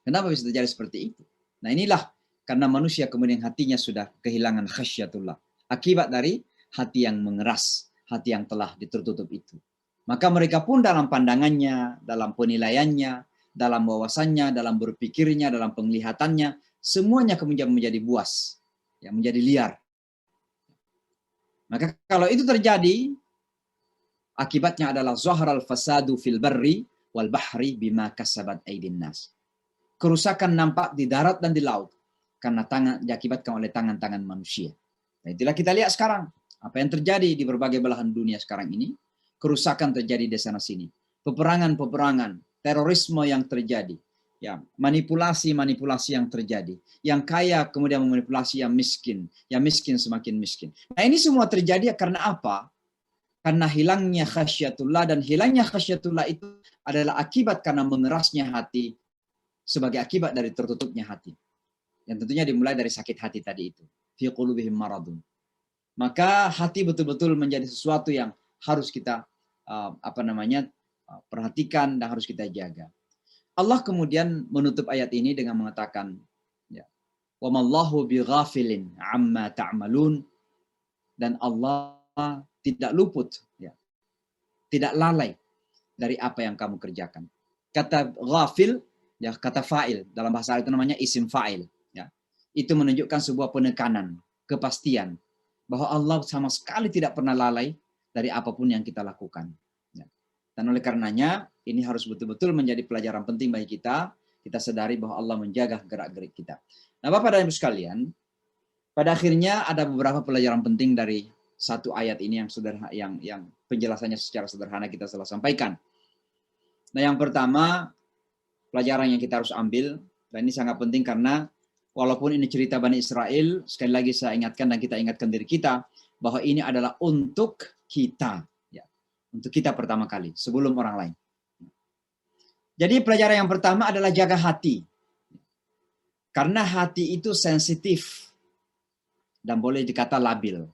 Kenapa bisa terjadi seperti itu? Nah inilah karena manusia kemudian hatinya sudah kehilangan khasyatullah. Akibat dari hati yang mengeras, hati yang telah ditutup itu. Maka mereka pun dalam pandangannya, dalam penilaiannya, dalam wawasannya, dalam berpikirnya, dalam penglihatannya, semuanya kemudian menjadi buas, ya, menjadi liar. Maka kalau itu terjadi, akibatnya adalah zaharal fasadu fil barri wal bahri bima kasabat aydin nas. Kerusakan nampak di darat dan di laut karena diakibatkan oleh tangan-tangan manusia. Nah, itulah kita lihat sekarang apa yang terjadi di berbagai belahan dunia sekarang ini. Kerusakan terjadi di sana sini, peperangan-peperangan, terorisme yang terjadi, ya, manipulasi-manipulasi yang terjadi, yang kaya kemudian memanipulasi yang miskin semakin miskin. Nah ini semua terjadi karena apa? Karena hilangnya khasyatullah, dan hilangnya khasyatullah itu adalah akibat karena mengerasnya hati sebagai akibat dari tertutupnya hati. Yang tentunya dimulai dari sakit hati tadi itu. Fi qulubihim maradun. Maka hati betul-betul menjadi sesuatu yang harus kita perhatikan dan harus kita jaga. Allah kemudian menutup ayat ini dengan mengatakan, ya, wa mallahu bighafilin amma ta'malun, dan Allah tidak luput, ya, tidak lalai dari apa yang kamu kerjakan. Kata ghafil, ya, kata fa'il dalam bahasa Arab itu namanya isim fa'il, ya. Itu menunjukkan sebuah penekanan, kepastian bahwa Allah sama sekali tidak pernah lalai dari apapun yang kita lakukan. Ya. Dan oleh karenanya, ini harus betul-betul menjadi pelajaran penting bagi kita. Kita sadari bahwa Allah menjaga gerak-gerik kita. Nah, Bapak dan Ibu sekalian, pada akhirnya ada beberapa pelajaran penting dari satu ayat ini yang penjelasannya secara sederhana kita telah sampaikan. Nah, yang pertama, pelajaran yang kita harus ambil, dan ini sangat penting karena walaupun ini cerita Bani Israel, sekali lagi saya ingatkan dan kita ingatkan diri kita, bahwa ini adalah untuk kita, ya, untuk kita pertama kali sebelum orang lain. Jadi pelajaran yang pertama adalah jaga hati, karena hati itu sensitif dan boleh dikata labil.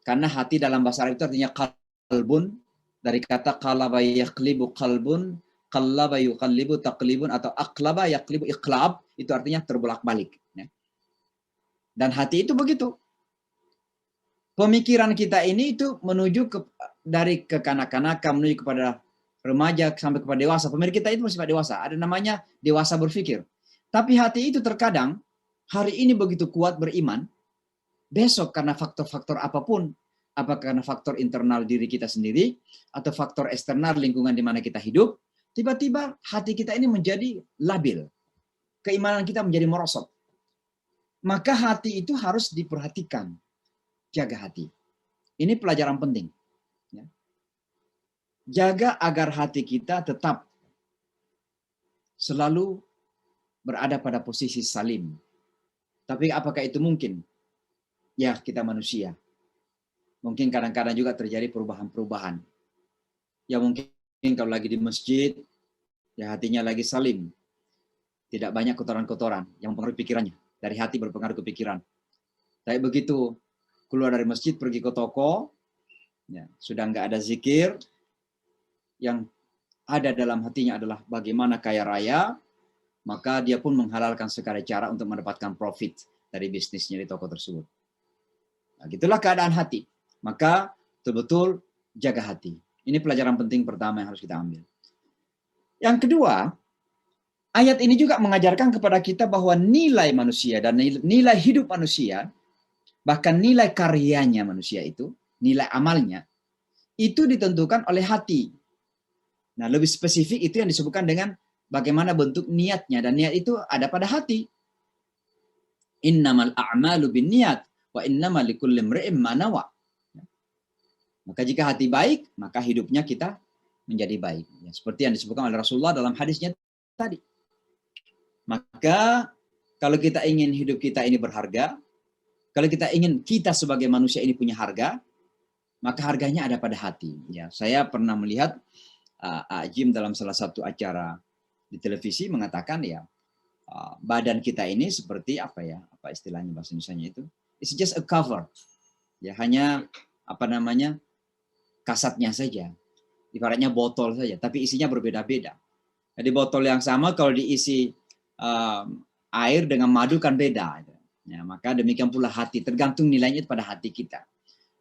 Karena hati dalam bahasa Arab itu artinya qalbun, dari kata qalaba yaqlibu qalbun, qallaba yuqallibu taqlibun, atau aqlaba yaqlibu iqlab, itu artinya terbolak-balik. Ya. Dan hati itu begitu. Pemikiran kita ini itu menuju dari kekanak-kanakan menuju kepada remaja sampai kepada dewasa. Pemikiran kita itu bersifat dewasa. Ada namanya dewasa berpikir. Tapi hati itu terkadang hari ini begitu kuat beriman, besok karena faktor-faktor apapun, apakah karena faktor internal diri kita sendiri atau faktor eksternal lingkungan di mana kita hidup, tiba-tiba hati kita ini menjadi labil. Keimanan kita menjadi merosot. Maka hati itu harus diperhatikan. Jaga hati. Ini pelajaran penting. Ya. Jaga agar hati kita tetap selalu berada pada posisi salim. Tapi apakah itu mungkin? Ya, kita manusia. Mungkin kadang-kadang juga terjadi perubahan-perubahan. Ya mungkin kalau lagi di masjid, ya hatinya lagi salim. Tidak banyak kotoran-kotoran yang mempengaruhi pikirannya. Dari hati berpengaruh ke pikiran. Tapi begitu keluar dari masjid pergi ke toko, ya, sudah nggak ada zikir, yang ada dalam hatinya adalah bagaimana kaya raya, maka dia pun menghalalkan segala cara untuk mendapatkan profit dari bisnisnya di toko tersebut. Nah, gitulah keadaan hati. Maka betul-betul jaga hati. Ini pelajaran penting pertama yang harus kita ambil. Yang kedua, ayat ini juga mengajarkan kepada kita bahwa nilai manusia dan nilai hidup manusia, bahkan nilai karyanya manusia itu, nilai amalnya, itu ditentukan oleh hati. Nah, lebih spesifik itu yang disebutkan dengan bagaimana bentuk niatnya. Dan niat itu ada pada hati. Innamal a'malu binniyat wa innamal likulli imri'in ma nawa. Maka jika hati baik, maka hidupnya kita menjadi baik. Ya, seperti yang disebutkan oleh Rasulullah dalam hadisnya tadi. Maka kalau kita ingin hidup kita ini berharga, kalau kita ingin kita sebagai manusia ini punya harga, maka harganya ada pada hati. Ya, saya pernah melihat Jim dalam salah satu acara di televisi mengatakan ya badan kita ini seperti apa istilahnya bahasa Indonesianya itu? It's just a cover. Ya, hanya kasatnya saja. Ibaratnya botol saja, tapi isinya berbeda-beda. Jadi botol yang sama kalau diisi air dengan madu kan beda. Ya, maka demikian pula hati, tergantung nilainya pada hati kita.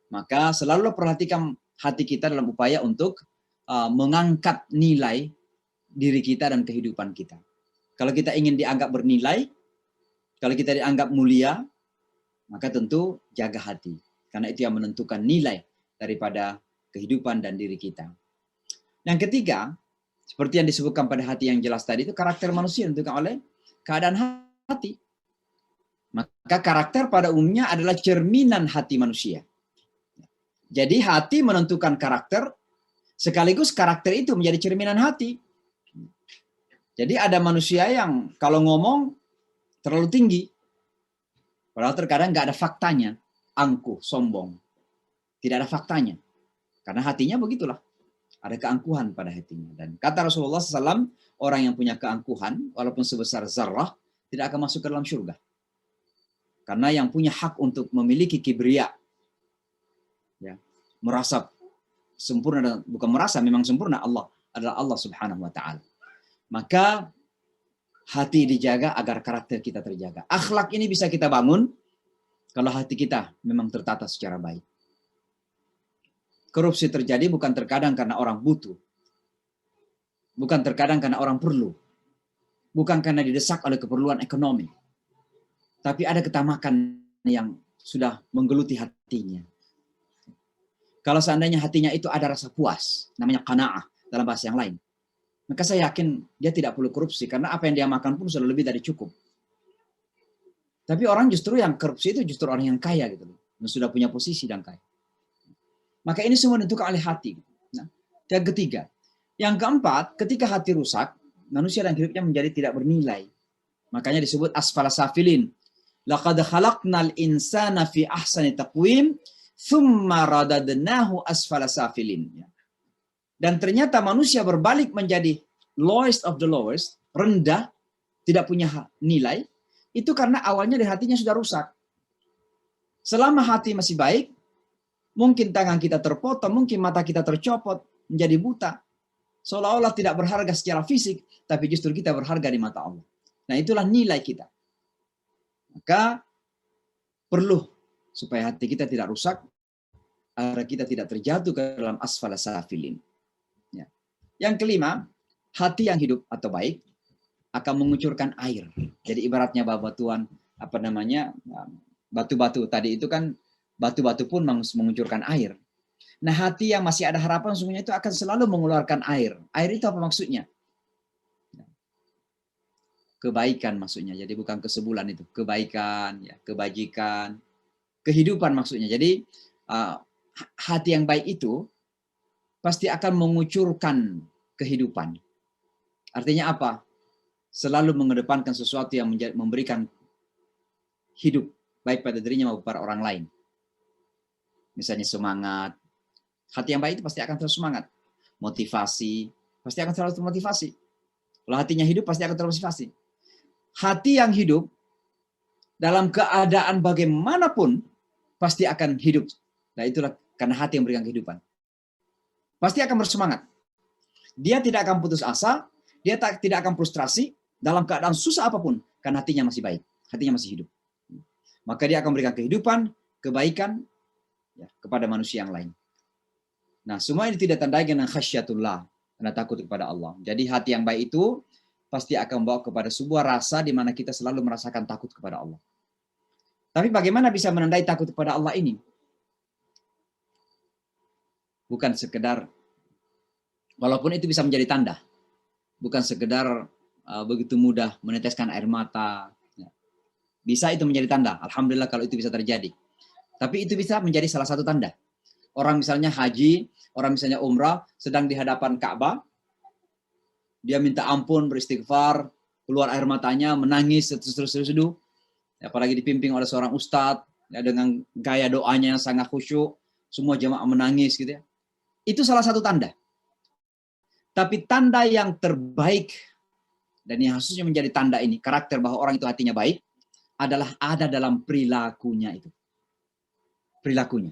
Maka selalu perhatikan hati kita dalam upaya untuk mengangkat nilai diri kita dan kehidupan kita. Kalau kita ingin dianggap bernilai, kalau kita dianggap mulia, maka tentu jaga hati. Karena itu yang menentukan nilai daripada kehidupan dan diri kita. Yang ketiga, seperti yang disebutkan pada hati yang jelas tadi, itu karakter manusia ditentukan oleh keadaan hati. Maka karakter pada umumnya adalah cerminan hati manusia. Jadi hati menentukan karakter, sekaligus karakter itu menjadi cerminan hati. Jadi ada manusia yang kalau ngomong terlalu tinggi, padahal terkadang nggak ada faktanya, angkuh, sombong. Tidak ada faktanya. Karena hatinya begitulah. Ada keangkuhan pada hatinya. Dan kata Rasulullah SAW, orang yang punya keangkuhan, walaupun sebesar zarrah, tidak akan masuk ke dalam surga. Karena yang punya hak untuk memiliki kibria, ya, merasa sempurna, dan bukan merasa, memang sempurna, Allah adalah Allah Subhanahu wa Ta'ala. Maka hati dijaga agar karakter kita terjaga. Akhlak ini bisa kita bangun kalau hati kita memang tertata secara baik. Korupsi terjadi bukan terkadang karena orang butuh. Bukan terkadang karena orang perlu. Bukan karena didesak oleh keperluan ekonomi. Tapi ada ketamakan yang sudah menggeluti hatinya. Kalau seandainya hatinya itu ada rasa puas, namanya qanaah dalam bahasa yang lain, maka saya yakin dia tidak perlu korupsi, karena apa yang dia makan pun sudah lebih dari cukup. Tapi orang justru yang korupsi itu justru orang yang kaya gitu loh, yang sudah punya posisi dan kaya. Maka ini semua ditentukan oleh hati. Nah, yang ketiga. Yang keempat, ketika hati rusak, manusia dan hidupnya menjadi tidak bernilai. Makanya disebut asfala safilin. Laqad khalaqnal insana fi ahsani taqwim, thumma radadnahu asfala safilin. Dan ternyata manusia berbalik menjadi lowest of the lowest, rendah, tidak punya nilai, itu karena awalnya di hatinya sudah rusak. Selama hati masih baik, mungkin tangan kita terpotong, mungkin mata kita tercopot, menjadi buta. Seolah-olah tidak berharga secara fisik, tapi justru kita berharga di mata Allah. Nah, itulah nilai kita. Maka perlu supaya hati kita tidak rusak, agar kita tidak terjatuh ke dalam asfala safilin. Ya. Yang kelima, hati yang hidup atau baik akan mengucurkan air. Jadi ibaratnya batuan, batu-batu tadi itu kan, batu-batu pun mengucurkan air. Nah, hati yang masih ada harapan sesungguhnya itu akan selalu mengeluarkan air. Air itu apa maksudnya? Kebaikan maksudnya. Jadi bukan kesebulan itu. Kebaikan, ya, kebajikan, kehidupan maksudnya. Jadi hati yang baik itu pasti akan mengucurkan kehidupan. Artinya apa? Selalu mengedepankan sesuatu yang memberikan hidup baik pada dirinya maupun pada orang lain. Misalnya semangat. Hati yang baik itu pasti akan terus semangat. Motivasi, pasti akan selalu termotivasi. Kalau hatinya hidup, pasti akan termotivasi. Hati yang hidup, dalam keadaan bagaimanapun, pasti akan hidup. Nah, itulah karena hati yang memberikan kehidupan. Pasti akan bersemangat. Dia tidak akan putus asa, dia tidak akan frustrasi, dalam keadaan susah apapun, karena hatinya masih baik. Hatinya masih hidup. Maka dia akan memberikan kehidupan, kebaikan, ya, kepada manusia yang lain. Nah, semua ini tidak tandai dengan khasyatullah. karena takut kepada Allah. Jadi hati yang baik itu pasti akan membawa kepada sebuah rasa di mana kita selalu merasakan takut kepada Allah. Tapi bagaimana bisa menandai takut kepada Allah ini? Bukan sekedar, walaupun itu bisa menjadi tanda, bukan sekedar begitu mudah meneteskan air mata. Bisa itu menjadi tanda, alhamdulillah kalau itu bisa terjadi. Tapi itu bisa menjadi salah satu tanda. Orang misalnya haji, orang misalnya umrah, sedang di hadapan Ka'bah, dia minta ampun, beristighfar, keluar air matanya, menangis, seduh-seduh, apalagi dipimpin oleh seorang ustadz, ya, dengan gaya doanya yang sangat khusyuk, semua jamaah menangis gitu ya. Itu salah satu tanda. Tapi tanda yang terbaik, dan yang khususnya menjadi tanda ini, karakter bahwa orang itu hatinya baik, adalah ada dalam perilakunya itu. Perilakunya.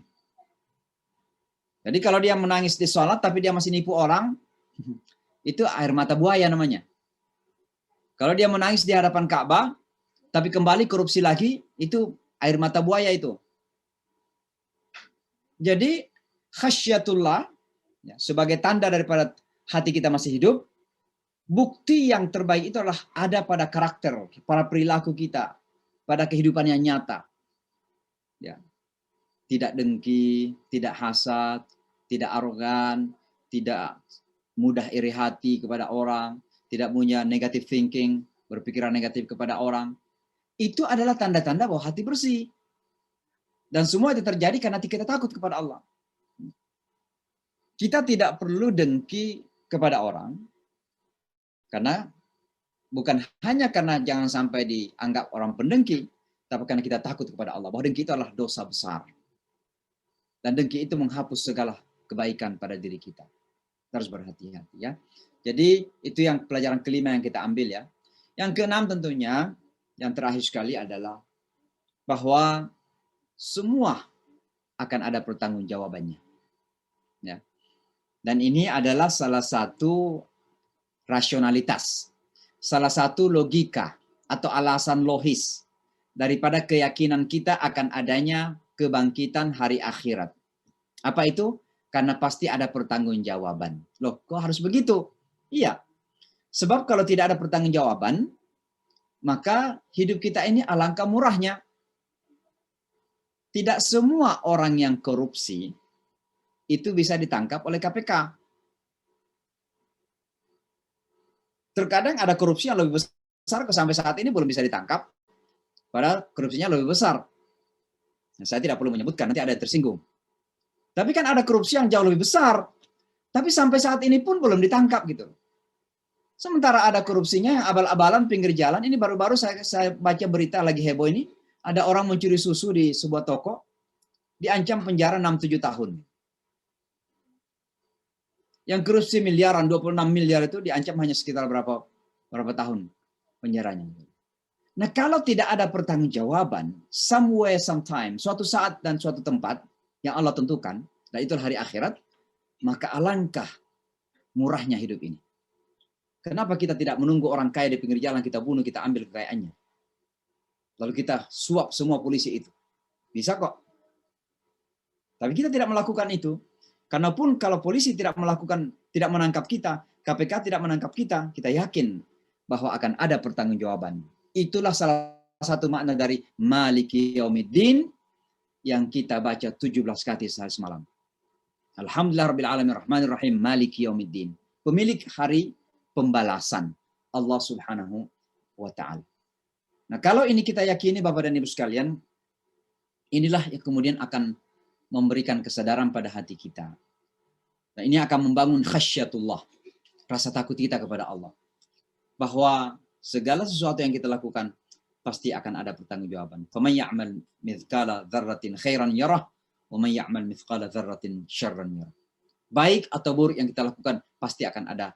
Jadi kalau dia menangis di sholat, tapi dia masih nipu orang, itu air mata buaya namanya. Kalau dia menangis di hadapan Ka'bah, tapi kembali korupsi lagi, itu air mata buaya itu. Jadi, khasyatullah, ya, sebagai tanda daripada hati kita masih hidup, bukti yang terbaik itu adalah ada pada karakter, pada perilaku kita, pada kehidupan yang nyata. Ya. Tidak dengki, tidak hasad, tidak arogan, tidak mudah iri hati kepada orang, tidak punya negative thinking, berpikiran negatif kepada orang. Itu adalah tanda-tanda bahwa hati bersih. Dan semua itu terjadi karena kita takut kepada Allah. Kita tidak perlu dengki kepada orang, karena bukan hanya karena jangan sampai dianggap orang pendengki, tapi karena kita takut kepada Allah. Bahwa dengki itu adalah dosa besar. Dan dengki itu menghapus segala kebaikan pada diri kita. Kita harus berhati-hati ya. Jadi itu yang pelajaran kelima yang kita ambil ya. Yang keenam tentunya, yang terakhir sekali adalah bahwa semua akan ada pertanggungjawabannya. Ya. Dan ini adalah salah satu rasionalitas, salah satu logika atau alasan logis daripada keyakinan kita akan adanya kebangkitan hari akhirat. Apa itu? Karena pasti ada pertanggungjawaban. Loh, kok harus begitu? Iya. Sebab kalau tidak ada pertanggungjawaban, maka hidup kita ini alangkah murahnya. Tidak semua orang yang korupsi itu bisa ditangkap oleh KPK. Terkadang ada korupsi yang lebih besar, sampai saat ini belum bisa ditangkap, padahal korupsinya lebih besar. Nah, saya tidak perlu menyebutkan, nanti ada yang tersinggung. Tapi kan ada korupsi yang jauh lebih besar, tapi sampai saat ini pun belum ditangkap gitu. Sementara ada korupsinya yang abal-abalan pinggir jalan. Ini baru-baru saya baca berita lagi heboh ini, ada orang mencuri susu di sebuah toko, diancam penjara 6-7 tahun. Yang korupsi miliaran, 26 miliar itu diancam hanya sekitar berapa tahun penjaranya. Nah, kalau tidak ada pertanggungjawaban, somewhere, sometime, suatu saat dan suatu tempat yang Allah tentukan, dan itu hari akhirat, maka alangkah murahnya hidup ini. Kenapa kita tidak menunggu orang kaya di pinggir jalan, kita bunuh, kita ambil kekayaannya. Lalu kita suap semua polisi itu. Bisa kok. Tapi kita tidak melakukan itu. Karena pun kalau polisi tidak menangkap kita, KPK tidak menangkap kita, kita yakin bahwa akan ada pertanggungjawaban. Itulah salah satu makna dari Maliki Yaumiddin yang kita baca 17 kali sehari semalam. Alhamdulillah Rabbil Alamin Rahmanir Rahim Maliki Yaumiddin. Pemilik hari pembalasan Allah Subhanahu wa Ta'ala. Nah, kalau ini kita yakini Bapak dan Ibu sekalian, inilah yang kemudian akan memberikan kesadaran pada hati kita. Nah, ini akan membangun khasyatullah, rasa takut kita kepada Allah. Bahwa segala sesuatu yang kita lakukan pasti akan ada pertanggungjawaban. Faman ya'mal mithqala dzarratin khairan yarah, wa man ya'mal mithqala dzarratin syarran yarah. Baik atau buruk yang kita lakukan pasti akan ada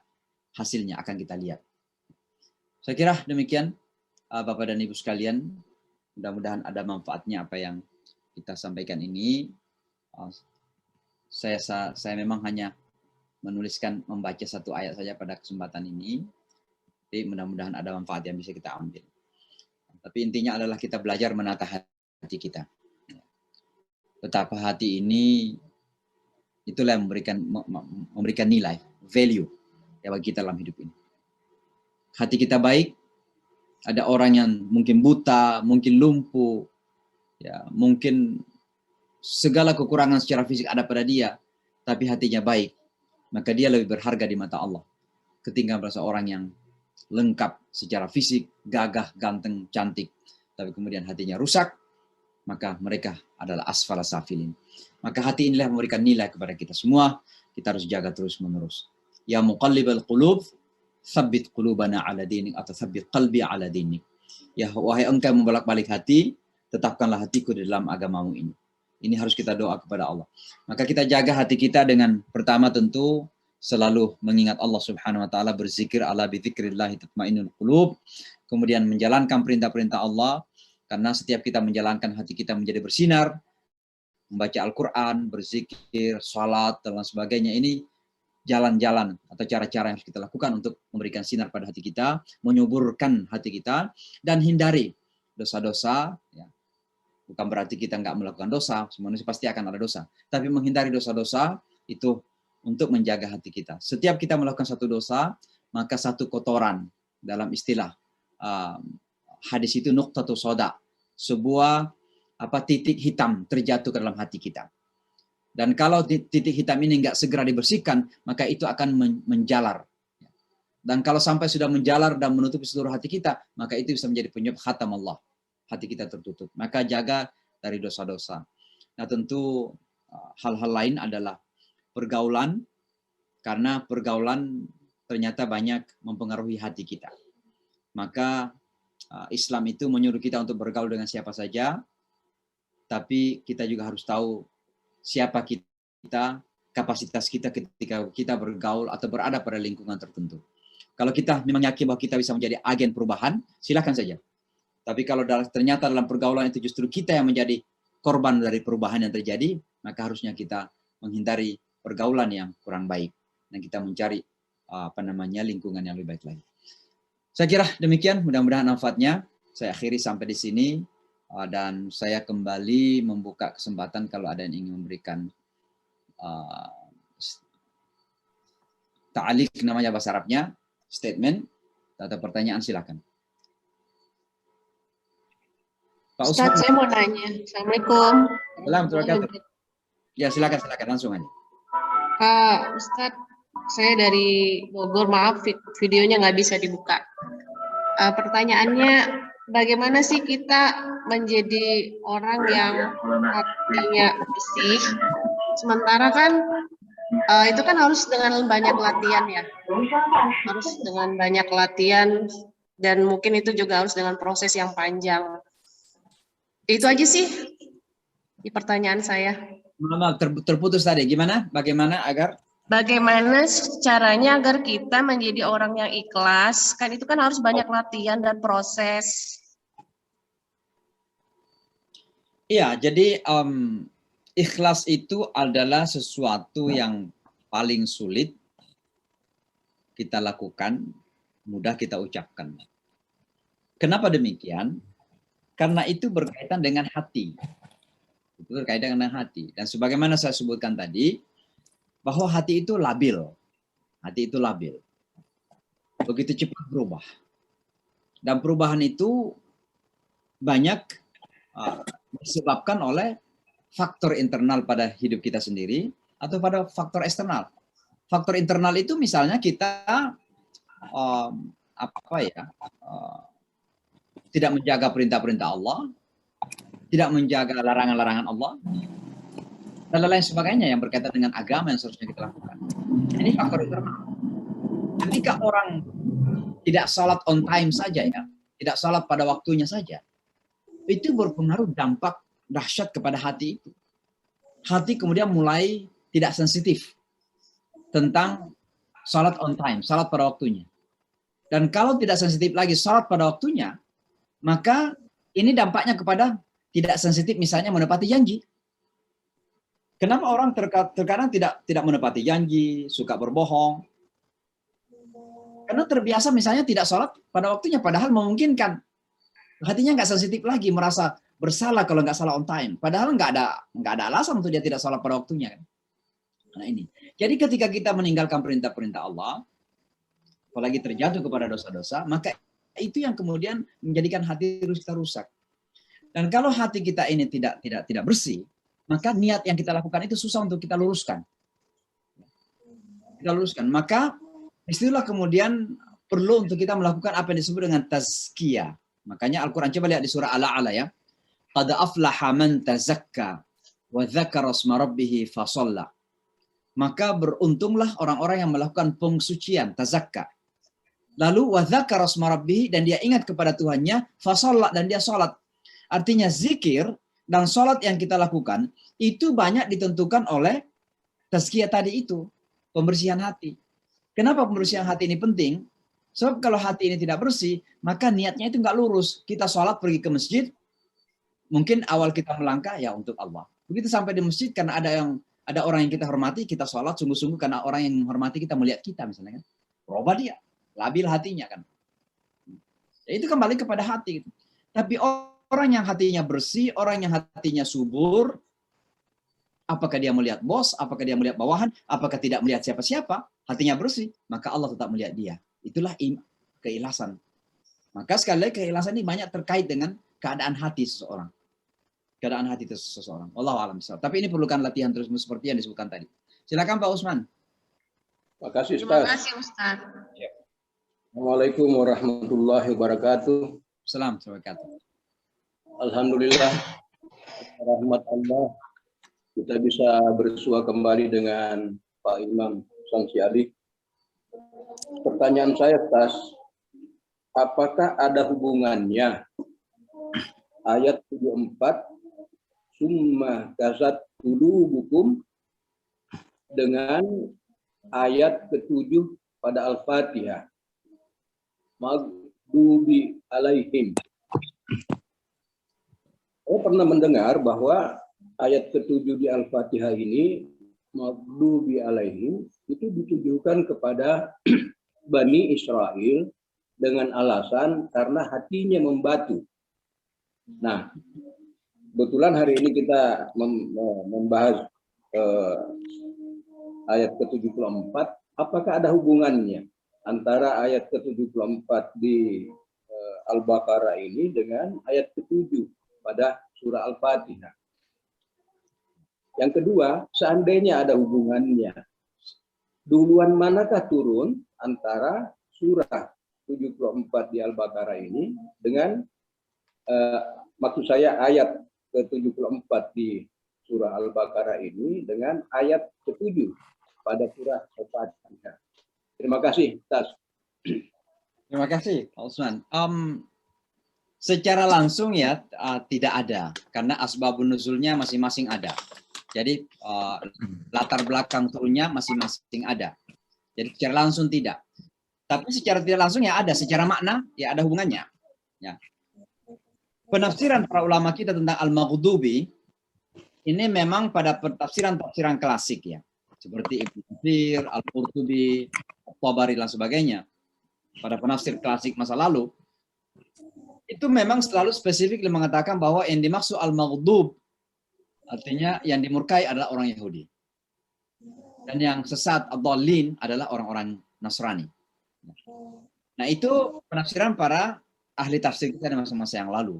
hasilnya, akan kita lihat. Saya kira demikian Bapak dan Ibu sekalian. Mudah-mudahan ada manfaatnya apa yang kita sampaikan ini. Saya memang hanya membaca satu ayat saja pada kesempatan ini. Jadi mudah-mudahan ada manfaat yang bisa kita ambil. Tapi intinya adalah kita belajar menata hati kita. Betapa hati ini itulah yang memberikan nilai, value. ya bagi kita dalam hidup ini. Hati kita baik, ada orang yang mungkin buta, mungkin lumpuh, ya mungkin segala kekurangan secara fisik ada pada dia, tapi hatinya baik, maka dia lebih berharga di mata Allah ketimbang seorang yang lengkap secara fisik, gagah, ganteng, cantik, tapi kemudian hatinya rusak, maka mereka adalah asfala safilin. Maka hati inilah yang memberikan nilai kepada kita semua. Kita harus jaga terus menerus. Ya muqallibal qulub, tsabbit qulubana ala dinik, atau tsabbit qalbi ala dinik. Ya wahai engkau yang membolak-balik hati, tetapkanlah hatiku di dalam agamamu ini. Ini harus kita doa kepada Allah. Maka kita jaga hati kita dengan pertama tentu selalu mengingat Allah Subhanahu wa taala, berzikir, ala bi dzikrillah tatmainnul qulub. Kemudian menjalankan perintah-perintah Allah, karena setiap kita menjalankan hati kita menjadi bersinar. Membaca Al-Quran, berzikir, salat, dan lain sebagainya. Ini jalan-jalan atau cara-cara yang harus kita lakukan untuk memberikan sinar pada hati kita, menyuburkan hati kita, dan hindari dosa-dosa. Ya. Bukan berarti kita nggak melakukan dosa, manusia pasti akan ada dosa. Tapi menghindari dosa-dosa itu untuk menjaga hati kita. Setiap kita melakukan satu dosa, maka satu kotoran, dalam istilah hadis itu nuqtatu soda, sebuah titik hitam terjatuh ke dalam hati kita. Dan kalau titik hitam ini nggak segera dibersihkan, maka itu akan menjalar. Dan kalau sampai sudah menjalar dan menutupi seluruh hati kita, maka itu bisa menjadi penyebab khatam Allah. Hati kita tertutup. Maka jaga dari dosa-dosa. Nah tentu hal-hal lain adalah pergaulan, karena pergaulan ternyata banyak mempengaruhi hati kita. Maka Islam itu menyuruh kita untuk bergaul dengan siapa saja, tapi kita juga harus tahu siapa kita, kapasitas kita ketika kita bergaul atau berada pada lingkungan tertentu. Kalau kita memang yakin bahwa kita bisa menjadi agen perubahan, silakan saja. Tapi kalau ternyata dalam pergaulan itu justru kita yang menjadi korban dari perubahan yang terjadi, maka harusnya kita menghindari pergaulan yang kurang baik dan kita mencari lingkungan yang lebih baik lagi. Saya kira demikian, mudah-mudahan manfaatnya. Saya akhiri sampai di sini. Dan saya kembali membuka kesempatan kalau ada yang ingin memberikan ta'alik, namanya bahasa Arabnya, statement atau pertanyaan, silakan. Pak Ustaz, saya mau nanya. Assalamualaikum. Assalamualaikum. Ya silakan langsung aja. Ustaz, saya dari Bogor, maaf videonya nggak bisa dibuka. Pertanyaannya, bagaimana sih kita menjadi orang yang hatinya bersih, sementara kan itu kan harus dengan banyak latihan ya, harus dengan banyak latihan, dan mungkin itu juga harus dengan proses yang panjang. Itu aja sih di pertanyaan saya. Terputus tadi, bagaimana agar? Bagaimana caranya agar kita menjadi orang yang ikhlas? Kan itu kan harus banyak latihan dan proses. Iya, jadi ikhlas itu adalah sesuatu yang paling sulit kita lakukan, mudah kita ucapkan. Kenapa demikian? Karena itu berkaitan dengan hati. Itu berkaitan dengan hati. Dan sebagaimana saya sebutkan tadi, bahwa hati itu labil. Hati itu labil. Begitu cepat berubah. Dan perubahan itu banyak disebabkan oleh faktor internal pada hidup kita sendiri atau pada faktor eksternal. Faktor internal itu misalnya kita tidak menjaga perintah-perintah Allah, tidak menjaga larangan-larangan Allah, dan lain sebagainya yang berkaitan dengan agama yang seharusnya kita lakukan. Ini faktor internal. Ketika orang tidak salat on time saja ya, tidak salat pada waktunya saja, itu berpengaruh dampak dahsyat kepada hati itu. Hati kemudian mulai tidak sensitif tentang salat on time, salat pada waktunya. Dan kalau tidak sensitif lagi salat pada waktunya, maka ini dampaknya kepada tidak sensitif misalnya menepati janji. Kenapa orang terkadang tidak menepati janji, suka berbohong? Karena terbiasa misalnya tidak sholat pada waktunya, padahal memungkinkan. Hatinya nggak sensitif lagi, merasa bersalah kalau nggak sholat on time. Padahal nggak ada alasan untuk dia tidak sholat pada waktunya. Nah ini. Jadi ketika kita meninggalkan perintah-perintah Allah, apalagi terjatuh kepada dosa-dosa, maka itu yang kemudian menjadikan hati kita rusak. Dan kalau hati kita ini tidak bersih, maka niat yang kita lakukan itu susah untuk kita luruskan. Maka istilah kemudian perlu untuk kita melakukan apa yang disebut dengan tazkiyah. Makanya Al-Quran, coba lihat di surah Al-A'la ya. Qad aflaha man tazakka wa dzakara asma rabbih fasalla. Maka beruntunglah orang-orang yang melakukan pengsucian, tazakka. Lalu wa dzakara asma rabbih, dan dia ingat kepada Tuhannya, fasalla, dan dia salat. Artinya zikir dan salat yang kita lakukan itu banyak ditentukan oleh tazkiyah tadi itu. Pembersihan hati. Kenapa pembersihan hati ini penting? Sebab kalau hati ini tidak bersih, maka niatnya itu nggak lurus. Kita sholat pergi ke masjid, mungkin awal kita melangkah ya untuk Allah. Begitu sampai di masjid karena ada orang yang kita hormati, kita sholat sungguh-sungguh karena orang yang menghormati kita melihat kita misalnya kan. Berubah dia, labil hatinya kan. Ya, itu kembali kepada hati. Tapi orang yang hatinya bersih, orang yang hatinya subur, apakah dia melihat bos, apakah dia melihat bawahan, apakah tidak melihat siapa-siapa, hatinya bersih, maka Allah tetap melihat dia. Itulah keikhlasan. Maka sekali lagi keikhlasan ini banyak terkait dengan keadaan hati seseorang. Keadaan hati seseorang. Wallahu a'lam bishawab. Tapi ini perlukan latihan terus seperti yang disebutkan tadi. Silakan Pak Usman. Terima kasih Ustaz. Terima kasih Ustaz. Assalamualaikum warahmatullahi wabarakatuh. Assalamualaikum warahmatullahi wabarakatuh. Alhamdulillah, rahmat Allah, kita bisa bersua kembali dengan Pak Imam Sansiadik. Pertanyaan saya, Tas, apakah ada hubungannya ayat 74 summa kasat qulubukum dengan ayat ke-7 pada Al-Fatihah? Maghdubi alaihim. Saya pernah mendengar bahwa ayat ke-7 di Al-Fatihah ini, maghdubi alaihim, itu ditujukan kepada Bani Israel dengan alasan karena hatinya membatu. Nah, kebetulan hari ini kita membahas ayat ke-74, apakah ada hubungannya antara ayat ke-74 di Al-Baqarah ini dengan ayat ke-7 pada surah Al-Fatihah? Yang kedua, seandainya ada hubungannya, duluan manakah turun antara surah 74 di Al-Baqarah ini dengan maksud saya ayat ke-74 di surah Al-Baqarah ini dengan ayat ke-7 pada surah Al-Fatihah? Terima kasih, Tas. Terima kasih, Pak Usman. Secara langsung ya tidak ada, karena asbabun nuzulnya masing-masing ada. Jadi latar belakang turunnya masing-masing ada. Jadi secara langsung tidak. Tapi secara tidak langsung ya ada, secara makna ya ada hubungannya. Ya. Penafsiran para ulama kita tentang al-maghdubi ini memang pada tafsiran klasik ya. Seperti Ibnu Katsir, Al-Qurtubi, At-Tabari dan sebagainya. Pada penafsir klasik masa lalu itu memang selalu spesifik mengatakan bahwa yang dimaksud al-maghdub artinya yang dimurkai adalah orang Yahudi. Dan yang sesat ad-dallin adalah orang-orang Nasrani. Nah, itu penafsiran para ahli tafsir kita di masa-masa yang lalu.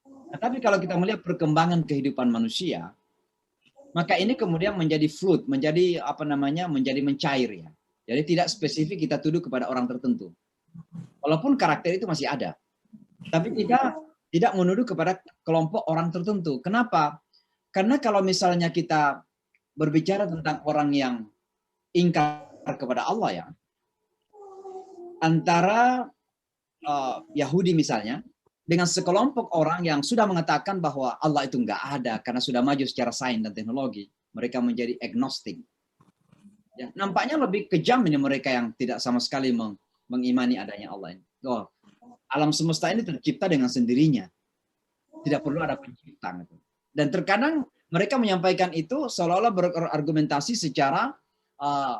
Nah, tapi kalau kita melihat perkembangan kehidupan manusia, maka ini kemudian menjadi fluid, menjadi menjadi mencair ya. Jadi tidak spesifik kita tuduh kepada orang tertentu. Walaupun karakter itu masih ada. Tapi kita tidak menuduh kepada kelompok orang tertentu. Kenapa? Karena kalau misalnya kita berbicara tentang orang yang ingkar kepada Allah ya, antara Yahudi misalnya, dengan sekelompok orang yang sudah mengatakan bahwa Allah itu enggak ada karena sudah maju secara sains dan teknologi, mereka menjadi agnostik. Ya, nampaknya lebih kejam ini mereka yang tidak sama sekali mengimani adanya Allah ini. Oh, alam semesta ini tercipta dengan sendirinya. Tidak perlu ada pencipta. Gitu. Dan terkadang mereka menyampaikan itu seolah-olah berargumentasi secara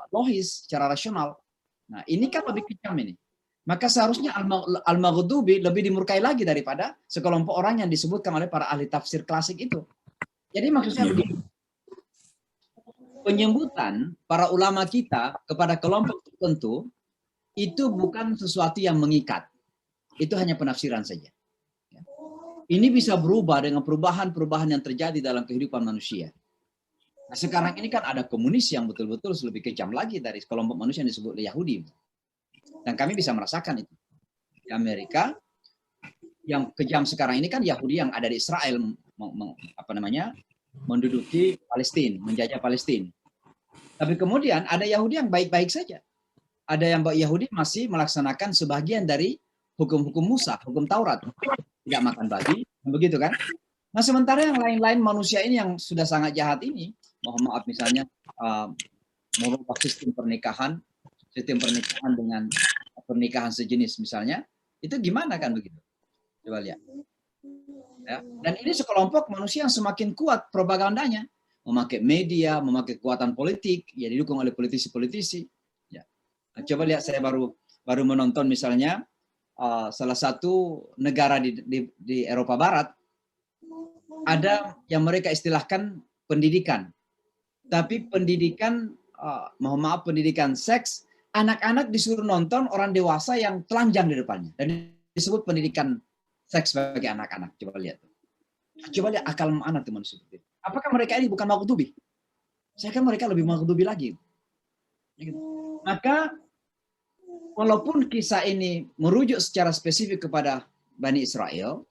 logis, secara rasional. Nah, ini kan lebih kejam ini. Maka seharusnya al-maghdubi lebih dimurkai lagi daripada sekelompok orang yang disebutkan oleh para ahli tafsir klasik itu. Jadi maksudnya begini. Penyebutan para ulama kita kepada kelompok tertentu itu bukan sesuatu yang mengikat. Itu hanya penafsiran saja. Ini bisa berubah dengan perubahan-perubahan yang terjadi dalam kehidupan manusia. Nah, sekarang ini kan ada komunis yang betul-betul lebih kejam lagi dari kelompok manusia yang disebut Yahudi. Dan kami bisa merasakan itu. Di Amerika, yang kejam sekarang ini kan Yahudi yang ada di Israel, menduduki Palestina, menjajah Palestina. Tapi kemudian ada Yahudi yang baik-baik saja. Ada yang Yahudi masih melaksanakan sebagian dari hukum-hukum Musa, hukum Taurat. Tidak makan babi, begitu kan? Nah, sementara yang lain-lain manusia ini yang sudah sangat jahat ini, mohon maaf misalnya merubah sistem pernikahan dengan pernikahan sejenis misalnya, itu gimana kan begitu? Coba lihat. Ya. Dan ini sekelompok manusia yang semakin kuat propagandanya, memakai media, memakai kekuatan politik, ya didukung oleh politisi-politisi. Ya. Nah, coba lihat, saya baru menonton misalnya salah satu negara di Eropa Barat, ada yang mereka istilahkan pendidikan. Tapi pendidikan, mohon maaf, pendidikan seks, anak-anak disuruh nonton orang dewasa yang telanjang di depannya. Dan disebut pendidikan seks bagi anak-anak. Coba lihat. Coba lihat akal anak teman seperti itu. Apakah mereka ini bukan maghdubi? Saya kan mereka lebih maghdubi lagi. Maka walaupun kisah ini merujuk secara spesifik kepada Bani Israel,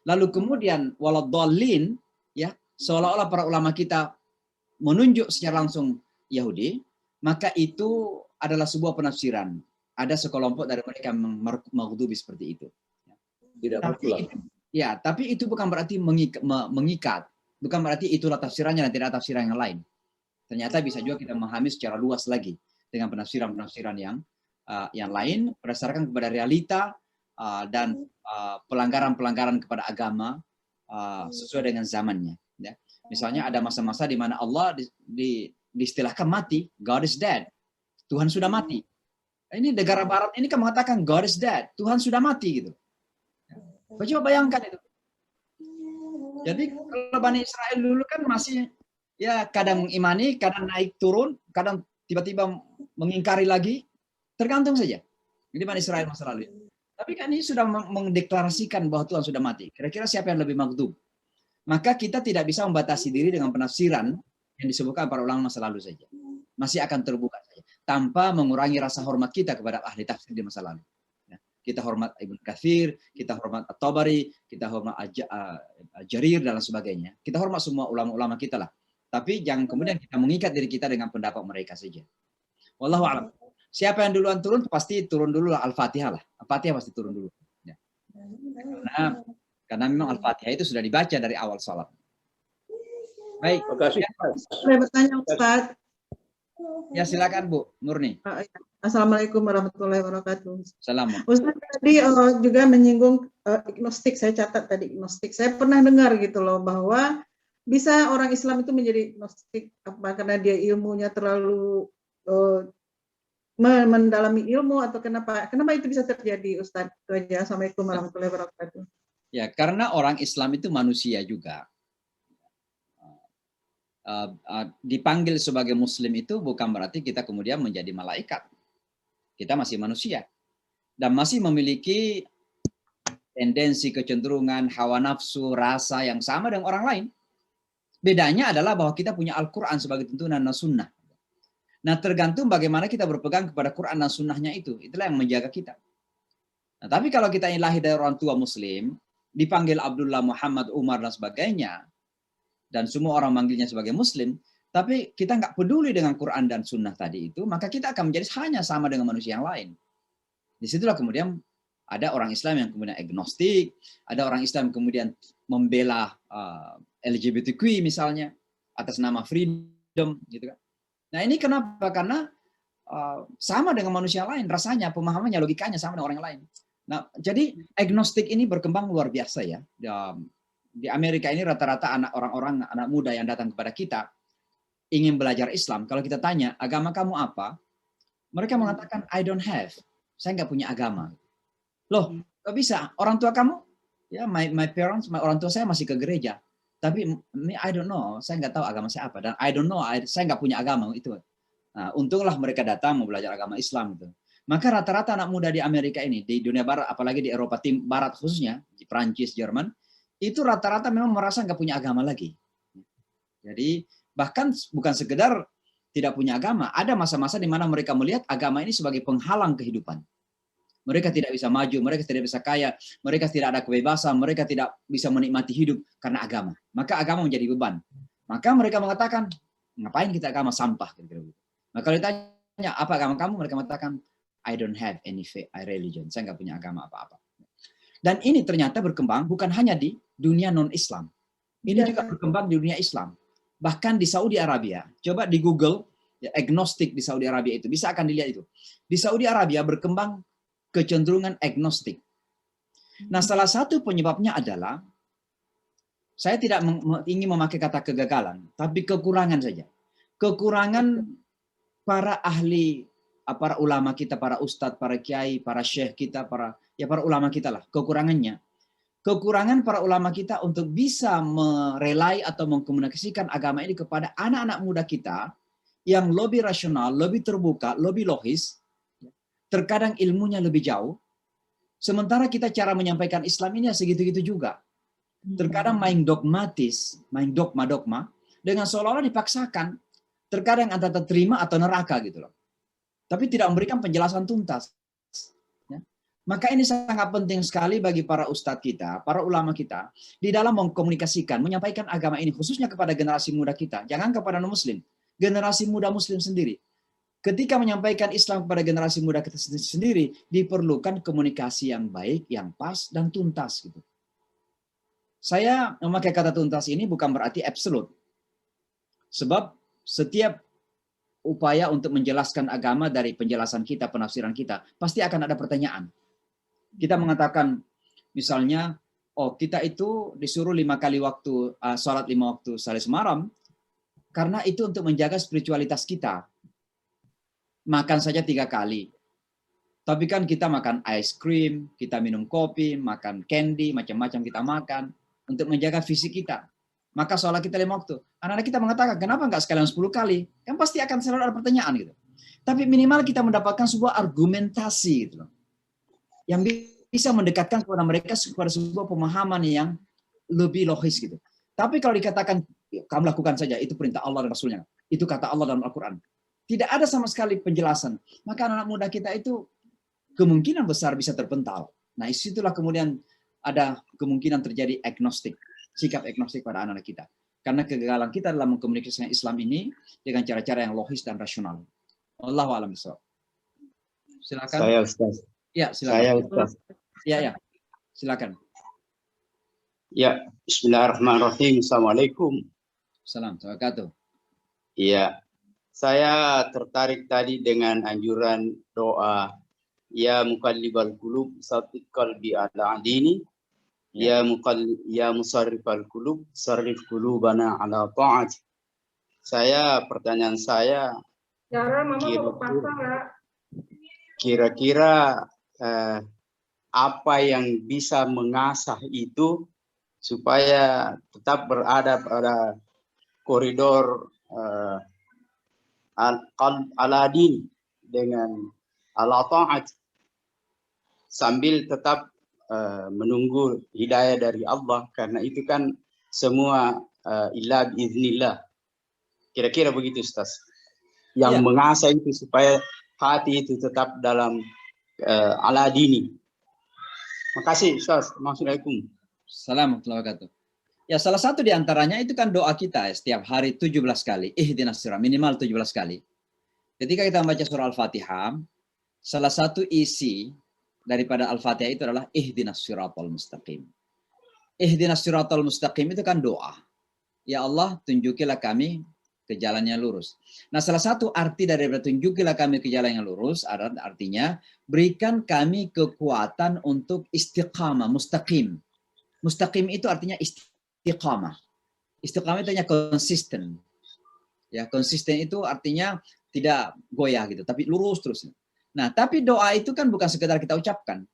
lalu kemudian waladhdallin, ya, seolah-olah para ulama kita menunjuk secara langsung Yahudi, maka itu adalah sebuah penafsiran. Ada sekelompok dari mereka yang maghdubi seperti itu. Tidak betul. Tapi itu bukan berarti mengikat. Bukan berarti itulah tafsirannya dan tidak tafsiran yang lain. Ternyata bisa juga kita memahami secara luas lagi dengan penafsiran-penafsiran yang lain berdasarkan kepada realita dan pelanggaran-pelanggaran kepada agama sesuai dengan zamannya. Ya. Misalnya ada masa-masa di mana Allah diistilahkan mati, God is dead, Tuhan sudah mati. Ini negara Barat ini kan mengatakan God is dead, Tuhan sudah mati gitu. Coba bayangkan itu. Jadi kalau Bani Israel dulu kan masih ya kadang mengimani, kadang naik turun, kadang tiba-tiba mengingkari lagi. Tergantung saja. Ini Bani Israel masa lalu. Tapi kan ini sudah mendeklarasikan bahwa Tuhan sudah mati. Kira-kira siapa yang lebih maghdub? Maka kita tidak bisa membatasi diri dengan penafsiran yang disebutkan para ulama masa lalu saja. Masih akan terbuka saja. Tanpa mengurangi rasa hormat kita kepada ahli tafsir di masa lalu. Kita hormat Ibnu Katsir, kita hormat At-Tabari, kita hormat Jarir dan sebagainya. Kita hormat semua ulama-ulama kita lah. Tapi jangan kemudian kita mengikat diri kita dengan pendapat mereka saja. Wallahu a'lam. Siapa yang duluan turun, pasti turun dulu lah Al-Fatihah lah. Al-Fatihah pasti turun dulu. Ya. Karena memang Al-Fatihah itu sudah dibaca dari awal salat. Baik. Terima kasih. Saya bertanya Ustaz. Ya silakan Bu Murni. Assalamualaikum warahmatullahi wabarakatuh. Salam. Ustaz tadi juga menyinggung agnostik, saya catat tadi agnostik. Saya pernah dengar gitu loh bahwa bisa orang Islam itu menjadi agnostik apa karena dia ilmunya terlalu mendalami ilmu atau kenapa itu bisa terjadi Ustaz? Assalamualaikum warahmatullahi wabarakatuh. Ya, karena orang Islam itu manusia juga. Dipanggil sebagai muslim itu bukan berarti kita kemudian menjadi malaikat. Kita masih manusia. Dan masih memiliki tendensi, kecenderungan, hawa nafsu, rasa yang sama dengan orang lain. Bedanya adalah bahwa kita punya Al-Quran sebagai tuntunan dan sunnah. Nah, tergantung bagaimana kita berpegang kepada Quran dan sunnahnya itu. Itulah yang menjaga kita. Nah, tapi kalau kita ini lahir dari orang tua muslim, dipanggil Abdullah, Muhammad, Umar, dan sebagainya, dan semua orang manggilnya sebagai muslim, tapi kita nggak peduli dengan Quran dan sunnah tadi itu, maka kita akan menjadi hanya sama dengan manusia yang lain. Disitulah kemudian ada orang Islam yang kemudian agnostik, ada orang Islam yang kemudian membela LGBTQ misalnya, atas nama freedom, gitu kan. Nah ini kenapa? Karena sama dengan manusia lain, rasanya, pemahamannya, logikanya sama dengan orang lain. Nah, jadi agnostik ini berkembang luar biasa ya. Di Amerika ini rata-rata orang-orang anak muda yang datang kepada kita ingin belajar Islam. Kalau kita tanya, agama kamu apa? Mereka mengatakan, I don't have. Saya nggak punya agama. Loh, kok bisa? Orang tua kamu? Ya, my parents, orang tua saya masih ke gereja. Tapi I don't know, saya nggak tahu agama saya apa. Dan I don't know, saya nggak punya agama itu. Nah, untunglah mereka datang mau belajar agama Islam. Gitu. Maka rata-rata anak muda di Amerika ini, di dunia barat, apalagi di Eropa Barat khususnya, di Prancis, Jerman, itu rata-rata memang merasa nggak punya agama lagi. Jadi bahkan bukan sekedar tidak punya agama, ada masa-masa di mana mereka melihat agama ini sebagai penghalang kehidupan. Mereka tidak bisa maju, mereka tidak bisa kaya, mereka tidak ada kebebasan, mereka tidak bisa menikmati hidup karena agama. Maka agama menjadi beban. Maka mereka mengatakan, ngapain kita agama, sampah. Nah kalau ditanya, apa agama kamu? Mereka mengatakan, I don't have any religion. Saya nggak punya agama apa-apa. Dan ini ternyata berkembang bukan hanya di dunia non-Islam. Ini juga berkembang di dunia Islam. Bahkan di Saudi Arabia. Coba di Google, ya, agnostik di Saudi Arabia itu. Bisa akan dilihat itu. Di Saudi Arabia berkembang kecenderungan agnostik. Nah, salah satu penyebabnya adalah, saya tidak ingin memakai kata kegagalan, tapi kekurangan saja. Kekurangan para ahli, para ulama kita, para ustadz, para kiai, para syekh kita, para ulama kita lah. Kekurangannya. Kekurangan para ulama kita untuk bisa merelai atau mengkomunikasikan agama ini kepada anak-anak muda kita yang lebih rasional, lebih terbuka, lebih logis, terkadang ilmunya lebih jauh, sementara kita cara menyampaikan Islam ini segitu-gitu juga. Terkadang main dogmatis, main dogma-dogma, dengan seolah-olah dipaksakan, terkadang antara terima atau neraka gitu loh. Tapi tidak memberikan penjelasan tuntas. Ya. Maka ini sangat penting sekali bagi para ustadz kita, para ulama kita, di dalam mengkomunikasikan, menyampaikan agama ini, khususnya kepada generasi muda kita, jangan kepada non-muslim, generasi muda muslim sendiri. Ketika menyampaikan Islam kepada generasi muda kita sendiri, diperlukan komunikasi yang baik, yang pas, dan tuntas. Gitu. Saya memakai kata tuntas ini bukan berarti absolut. Sebab setiap upaya untuk menjelaskan agama dari penjelasan kita, penafsiran kita, pasti akan ada pertanyaan. Kita mengatakan, misalnya, oh kita itu disuruh 5 kali waktu, sholat 5 waktu sehari semalam, karena itu untuk menjaga spiritualitas kita. Makan saja 3 kali. Tapi kan kita makan ice cream, kita minum kopi, makan candy, macam-macam kita makan untuk menjaga fisik kita. Maka sholat kita 5 waktu. Anak-anak kita mengatakan, kenapa nggak sekalian 10 kali? Kan pasti akan selalu ada pertanyaan gitu. Tapi minimal kita mendapatkan sebuah argumentasi gitu, yang bisa mendekatkan kepada mereka kepada sebuah pemahaman yang lebih logis gitu. Tapi kalau dikatakan, kamu lakukan saja, itu perintah Allah dan Rasulnya. Itu kata Allah dalam Al-Quran. Tidak ada sama sekali penjelasan. Maka anak muda kita itu kemungkinan besar bisa terpental. Nah, disitulah kemudian ada kemungkinan terjadi agnostik, sikap agnostik pada anak-anak kita. Karena kegagalan kita dalam mengkomunikasikan Islam ini dengan cara-cara yang logis dan rasional. Wallahu a'lam bishawab. Silakan. Saya Ustaz. Ya, silakan. Saya Ustaz. Ya. Silakan. Ya, bismillahirrahmanirrahim. Assalamualaikum. Assalamualaikum warahmatullahi wabarakatuh. Iya. Saya tertarik tadi dengan anjuran doa, ya muqallibal qulub, tsabbit qalbi ala dini, ya musarrifal qulub, sarrif qulubana ala ta'at. Pertanyaan saya, kira-kira apa yang bisa mengasah itu supaya tetap berada pada koridor al-adin dengan ala ta'at sambil tetap menunggu hidayah dari Allah, karena itu kan semua illa biiznillah. Kira-kira begitu Ustaz. Yang mengasah itu supaya hati itu tetap dalam ala dini. Makasih Ustaz. Assalamualaikum. Assalamualaikum warahmatullahi wabarakatuh. Ya, salah satu di antaranya itu kan doa kita setiap hari 17 kali. Ihdinas sirah, minimal 17 kali. Ketika kita membaca surah Al-Fatihah, salah satu isi daripada Al-Fatihah itu adalah ihdinas siratal mustaqim. Ihdinas siratal mustaqim itu kan doa. Ya Allah, tunjukilah kami ke jalan yang lurus. Nah, salah satu arti dari tunjukilah kami ke jalan yang lurus adalah artinya berikan kami kekuatan untuk istiqamah, mustaqim. Mustaqim itu artinya istiqamah. Istiqamah itu artinya konsisten. Ya, konsisten itu artinya tidak goyah gitu, tapi lurus terus. Nah, tapi doa itu kan bukan sekedar kita ucapkan.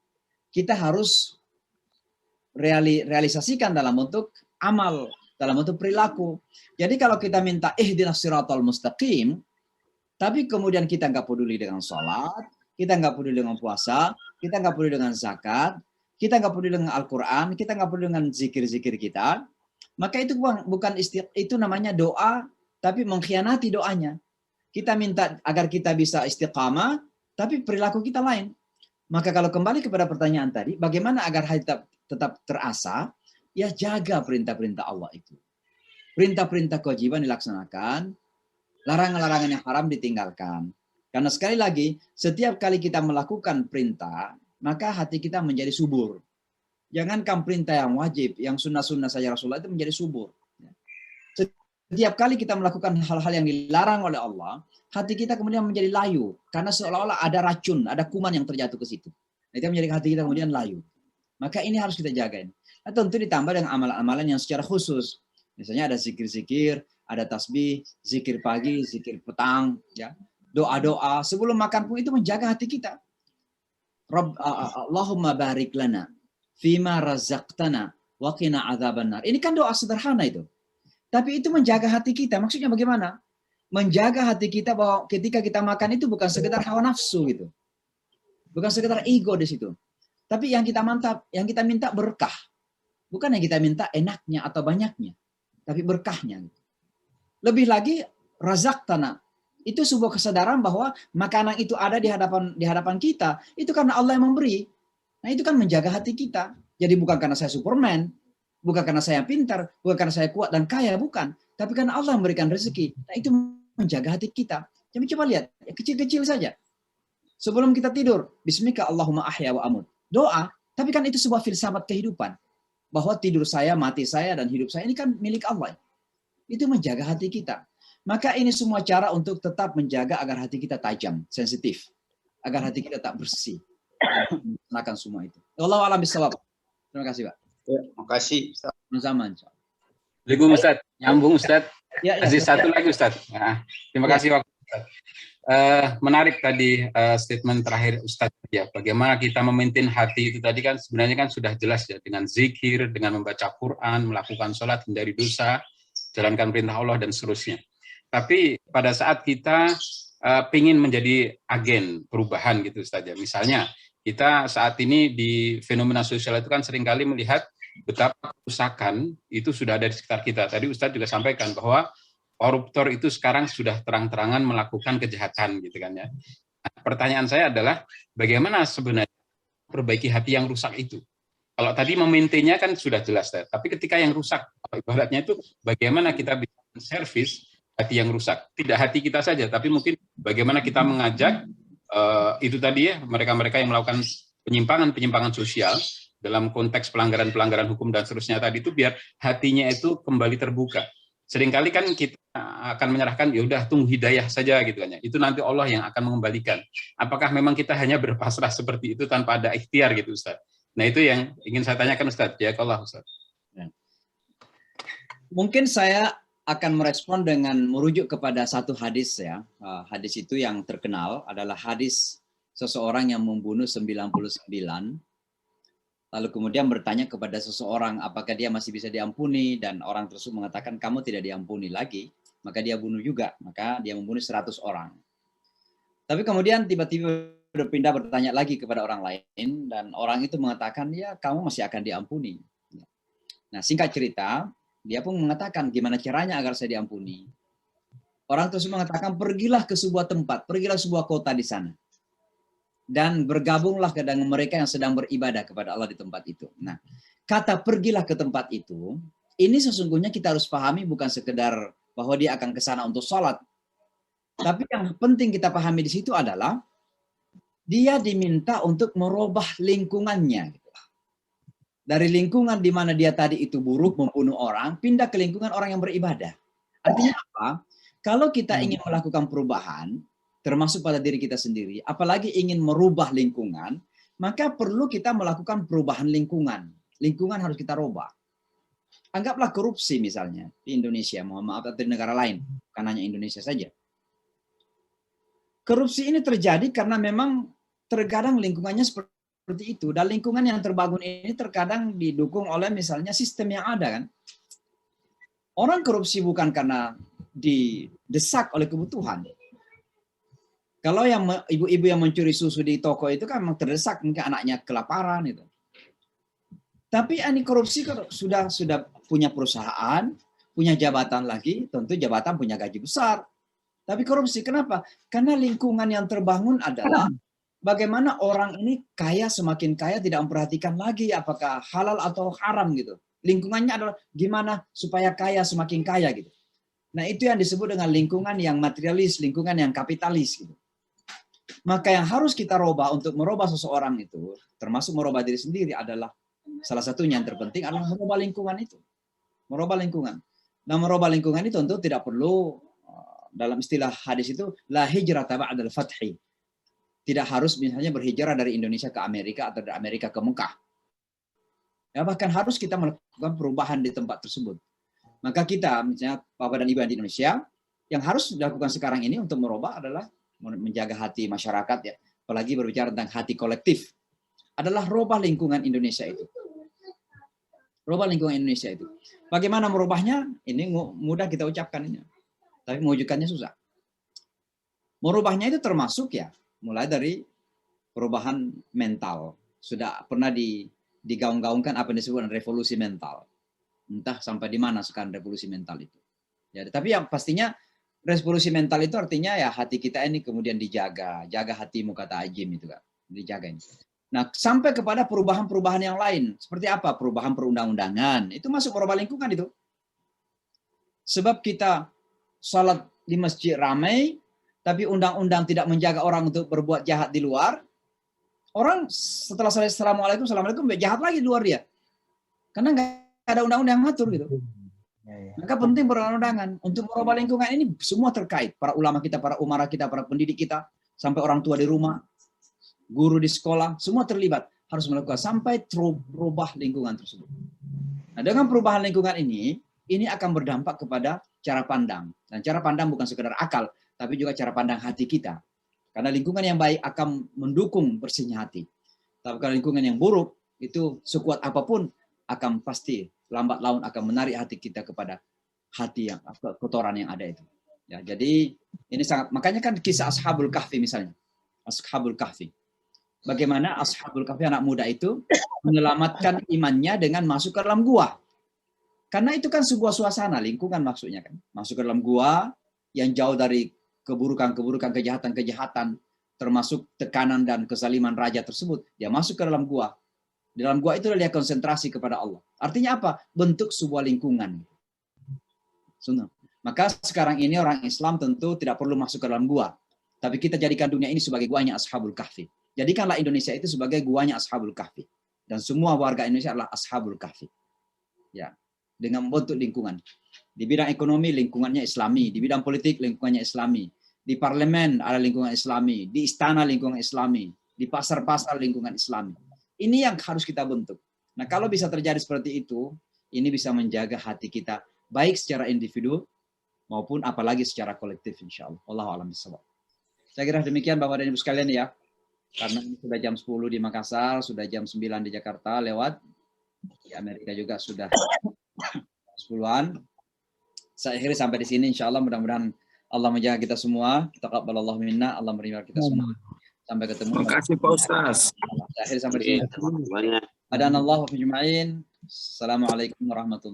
Kita harus realisasikan dalam bentuk amal, dalam bentuk perilaku. Jadi kalau kita minta ihdinas siratal mustaqim, tapi kemudian kita nggak peduli dengan sholat, kita nggak peduli dengan puasa, kita nggak peduli dengan zakat, kita nggak peduli dengan Al-Quran, kita nggak peduli dengan zikir-zikir kita, maka itu bukan itu namanya doa, tapi mengkhianati doanya. Kita minta agar kita bisa istiqamah, tapi perilaku kita lain. Maka kalau kembali kepada pertanyaan tadi, bagaimana agar hati tetap terasa? Ya jaga perintah-perintah Allah itu. Perintah-perintah kewajiban dilaksanakan, larangan-larangan yang haram ditinggalkan. Karena sekali lagi, setiap kali kita melakukan perintah, maka hati kita menjadi subur. Jangankan perintah yang wajib, yang sunnah-sunnah saja Rasulullah itu menjadi subur. Setiap kali kita melakukan hal-hal yang dilarang oleh Allah, hati kita kemudian menjadi layu. Karena seolah-olah ada racun, ada kuman yang terjatuh ke situ. Itu menjadi hati kita kemudian layu. Maka ini harus kita jagain. Nah, tentu ditambah dengan amalan-amalan yang secara khusus. Misalnya ada zikir-zikir, ada tasbih, zikir pagi, zikir petang, ya, doa-doa. Sebelum makan pun itu menjaga hati kita. Allahumma barik lana fima razaqtana wa qina adzabannar. Ini kan doa sederhana itu. Tapi itu menjaga hati kita. Maksudnya bagaimana? Menjaga hati kita bahwa ketika kita makan itu bukan sekedar hawa nafsu gitu. Bukan sekedar ego di situ. Tapi yang kita minta berkah. Bukan yang kita minta enaknya atau banyaknya, tapi berkahnya. Lebih lagi razaqtana. Itu sebuah kesadaran bahwa makanan itu ada di hadapan kita, itu karena Allah yang memberi. Nah, itu kan menjaga hati kita. Jadi bukan karena saya Superman, bukan karena saya pintar, bukan karena saya kuat dan kaya, bukan. Tapi karena Allah memberikan rezeki. Nah, itu menjaga hati kita. Jadi coba lihat, ya, kecil-kecil saja. Sebelum kita tidur, Bismika Allahumma ahya wa amut. Doa, tapi kan itu sebuah filsafat kehidupan. Bahwa tidur saya, mati saya, dan hidup saya ini kan milik Allah. Itu menjaga hati kita. Maka ini semua cara untuk tetap menjaga agar hati kita tajam, sensitif. Agar hati kita tak bersih. Melaksanakan semua itu. Wallahu a'lam bishawab. Terima kasih, Pak. Ya, makasih. Sama-sama. Assalamualaikum Ustaz. Nyambung Ustaz. Ya, Kasih satu lagi Ustaz. Nah, terima kasih waktu Ustaz. Menarik tadi statement terakhir Ustaz ya. Bagaimana kita memaintain hati itu tadi kan sebenarnya kan sudah jelas ya, dengan zikir, dengan membaca Quran, melakukan sholat, hindari dosa, jalankan perintah Allah dan seterusnya. Tapi pada saat kita ingin menjadi agen perubahan gitu Ustaz ya. Misalnya kita saat ini di fenomena sosial itu kan seringkali melihat betapa kerusakan itu sudah ada di sekitar kita. Tadi Ustadz juga sampaikan bahwa koruptor itu sekarang sudah terang-terangan melakukan kejahatan gitu kan ya. Nah, pertanyaan saya adalah bagaimana sebenarnya perbaiki hati yang rusak itu? Kalau tadi memaintainnya kan sudah jelas ya. Tapi ketika yang rusak, ibaratnya itu bagaimana kita bisa servis hati yang rusak? Tidak hati kita saja, tapi mungkin bagaimana kita mengajak itu tadi ya, mereka-mereka yang melakukan penyimpangan sosial dalam konteks pelanggaran-pelanggaran hukum dan seterusnya tadi itu biar hatinya itu kembali terbuka. Seringkali kan kita akan menyerahkan ya udah tunggu hidayah saja gitu kan ya. Itu nanti Allah yang akan mengembalikan. Apakah memang kita hanya berpasrah seperti itu tanpa ada ikhtiar gitu Ustaz? Nah itu yang ingin saya tanyakan Ustaz. Ya Allah Ustaz. Mungkin saya akan merespon dengan merujuk kepada satu hadis ya. Hadis itu yang terkenal adalah hadis seseorang yang membunuh 99, lalu kemudian bertanya kepada seseorang apakah dia masih bisa diampuni, dan orang tersebut mengatakan kamu tidak diampuni lagi, maka dia bunuh juga, maka dia membunuh 100 orang. Tapi kemudian tiba-tiba berpindah bertanya lagi kepada orang lain, dan orang itu mengatakan ya kamu masih akan diampuni. Nah singkat cerita, dia pun mengatakan, gimana caranya agar saya diampuni? Orang tersebut mengatakan, pergilah ke sebuah tempat, pergilah ke sebuah kota di sana. Dan bergabunglah dengan mereka yang sedang beribadah kepada Allah di tempat itu. Nah, kata pergilah ke tempat itu, ini sesungguhnya kita harus pahami bukan sekedar bahwa dia akan ke sana untuk sholat. Tapi yang penting kita pahami di situ adalah, dia diminta untuk merubah lingkungannya. Dari lingkungan di mana dia tadi itu buruk, membunuh orang, pindah ke lingkungan orang yang beribadah. Artinya apa? Kalau kita ingin melakukan perubahan, termasuk pada diri kita sendiri, apalagi ingin merubah lingkungan, maka perlu kita melakukan perubahan lingkungan. Lingkungan harus kita rubah. Anggaplah korupsi misalnya di Indonesia, mohon maaf atau di negara lain, bukan hanya Indonesia saja. Korupsi ini terjadi karena memang terkadang lingkungannya seperti itu, dan lingkungan yang terbangun ini terkadang didukung oleh misalnya sistem yang ada kan. Orang korupsi bukan karena didesak oleh kebutuhan. Kalau yang ibu-ibu yang mencuri susu di toko itu kan memang terdesak, mungkin anaknya kelaparan itu. Tapi ini korupsi sudah punya perusahaan, punya jabatan lagi, tentu jabatan punya gaji besar. Tapi korupsi kenapa? Karena lingkungan yang terbangun adalah bagaimana orang ini kaya semakin kaya tidak memperhatikan lagi apakah halal atau haram gitu. Lingkungannya adalah gimana supaya kaya semakin kaya gitu. Nah, itu yang disebut dengan lingkungan yang materialis, lingkungan yang kapitalis gitu. Maka yang harus kita rubah untuk merubah seseorang itu, termasuk merubah diri sendiri adalah salah satunya yang terpenting adalah merubah lingkungan itu. Merubah lingkungan. Nah, merubah lingkungan itu tentu tidak perlu dalam istilah hadis itu la hijrata ba'dal fathi. Tidak harus misalnya berhijrah dari Indonesia ke Amerika atau dari Amerika ke Mekah. Ya, bahkan harus kita melakukan perubahan di tempat tersebut. Maka kita, misalnya Bapak dan Ibu yang di Indonesia, yang harus dilakukan sekarang ini untuk merubah adalah menjaga hati masyarakat ya, apalagi berbicara tentang hati kolektif, adalah rubah lingkungan Indonesia itu. Rubah lingkungan Indonesia itu. Bagaimana merubahnya? Ini mudah kita ucapkan ini, tapi mewujudkannya susah. Merubahnya itu termasuk ya, mulai dari perubahan mental. Sudah pernah digaung-gaungkan apa yang disebut revolusi mental. Entah sampai di mana sekarang revolusi mental itu. Ya, tapi yang pastinya revolusi mental itu artinya ya hati kita ini kemudian dijaga, jaga hatimu kata Ajim itu kan, dijaga ini. Nah, sampai kepada perubahan-perubahan yang lain. Seperti apa? Perubahan perundang-undangan. Itu masuk merubah lingkungan itu. Sebab kita salat di masjid ramai, tapi undang-undang tidak menjaga orang untuk berbuat jahat di luar. Orang setelah selesai assalamualaikum jahat lagi di luar dia. Karena nggak ada undang-undang yang ngatur gitu. Maka penting perundang-undangan. Untuk merubah lingkungan ini semua terkait. Para ulama kita, para umara kita, para pendidik kita, sampai orang tua di rumah, guru di sekolah, semua terlibat. Harus melakukan sampai terubah lingkungan tersebut. Nah, dengan perubahan lingkungan ini akan berdampak kepada cara pandang. Dan cara pandang bukan sekedar akal, tapi juga cara pandang hati kita. Karena lingkungan yang baik akan mendukung bersihnya hati. Tapi kalau lingkungan yang buruk, itu sekuat apapun, akan pasti lambat laun akan menarik hati kita kepada hati yang kotoran yang ada itu. Ya, jadi ini sangat, makanya kan kisah Ashabul Kahfi misalnya. Ashabul Kahfi. Bagaimana Ashabul Kahfi anak muda itu menyelamatkan imannya dengan masuk ke dalam gua. Karena itu kan sebuah suasana, lingkungan maksudnya kan. Masuk ke dalam gua yang jauh dari keburukan-keburukan, kejahatan-kejahatan, termasuk tekanan dan kezaliman raja tersebut. Dia masuk ke dalam gua. Di dalam gua itu dia konsentrasi kepada Allah. Artinya apa? Bentuk sebuah lingkungan. Sunnah. Maka sekarang ini orang Islam tentu tidak perlu masuk ke dalam gua. Tapi kita jadikan dunia ini sebagai guanya Ashabul Kahfi. Jadikanlah Indonesia itu sebagai guanya Ashabul Kahfi. Dan semua warga Indonesia adalah Ashabul Kahfi. Ya, dengan membentuk lingkungan. Di bidang ekonomi, lingkungannya Islami. Di bidang politik, lingkungannya Islami. Di parlemen ada lingkungan Islami. Di istana, lingkungan Islami. Di pasar-pasar, lingkungan Islami. Ini yang harus kita bentuk. Nah, kalau bisa terjadi seperti itu, ini bisa menjaga hati kita baik secara individu maupun apalagi secara kolektif, insya Allah. Wallahu a'lam bishawab. Saya kira demikian Bapak dan Ibu sekalian ya. Karena ini sudah jam 10 di Makassar, sudah jam 9 di Jakarta lewat. Di Amerika juga sudah 10-an. Saya akhiri sampai di sini, insya Allah. Mudah-mudahan Allah menjaga kita semua. Taqabbalallahu minna, Allah menerima kita semua. Sampai ketemu. Terima kasih Pak Ustaz. Akhir sampai di sini. Adanallahu fi juma'in. Assalamualaikum warahmatullahi wabarakatuh.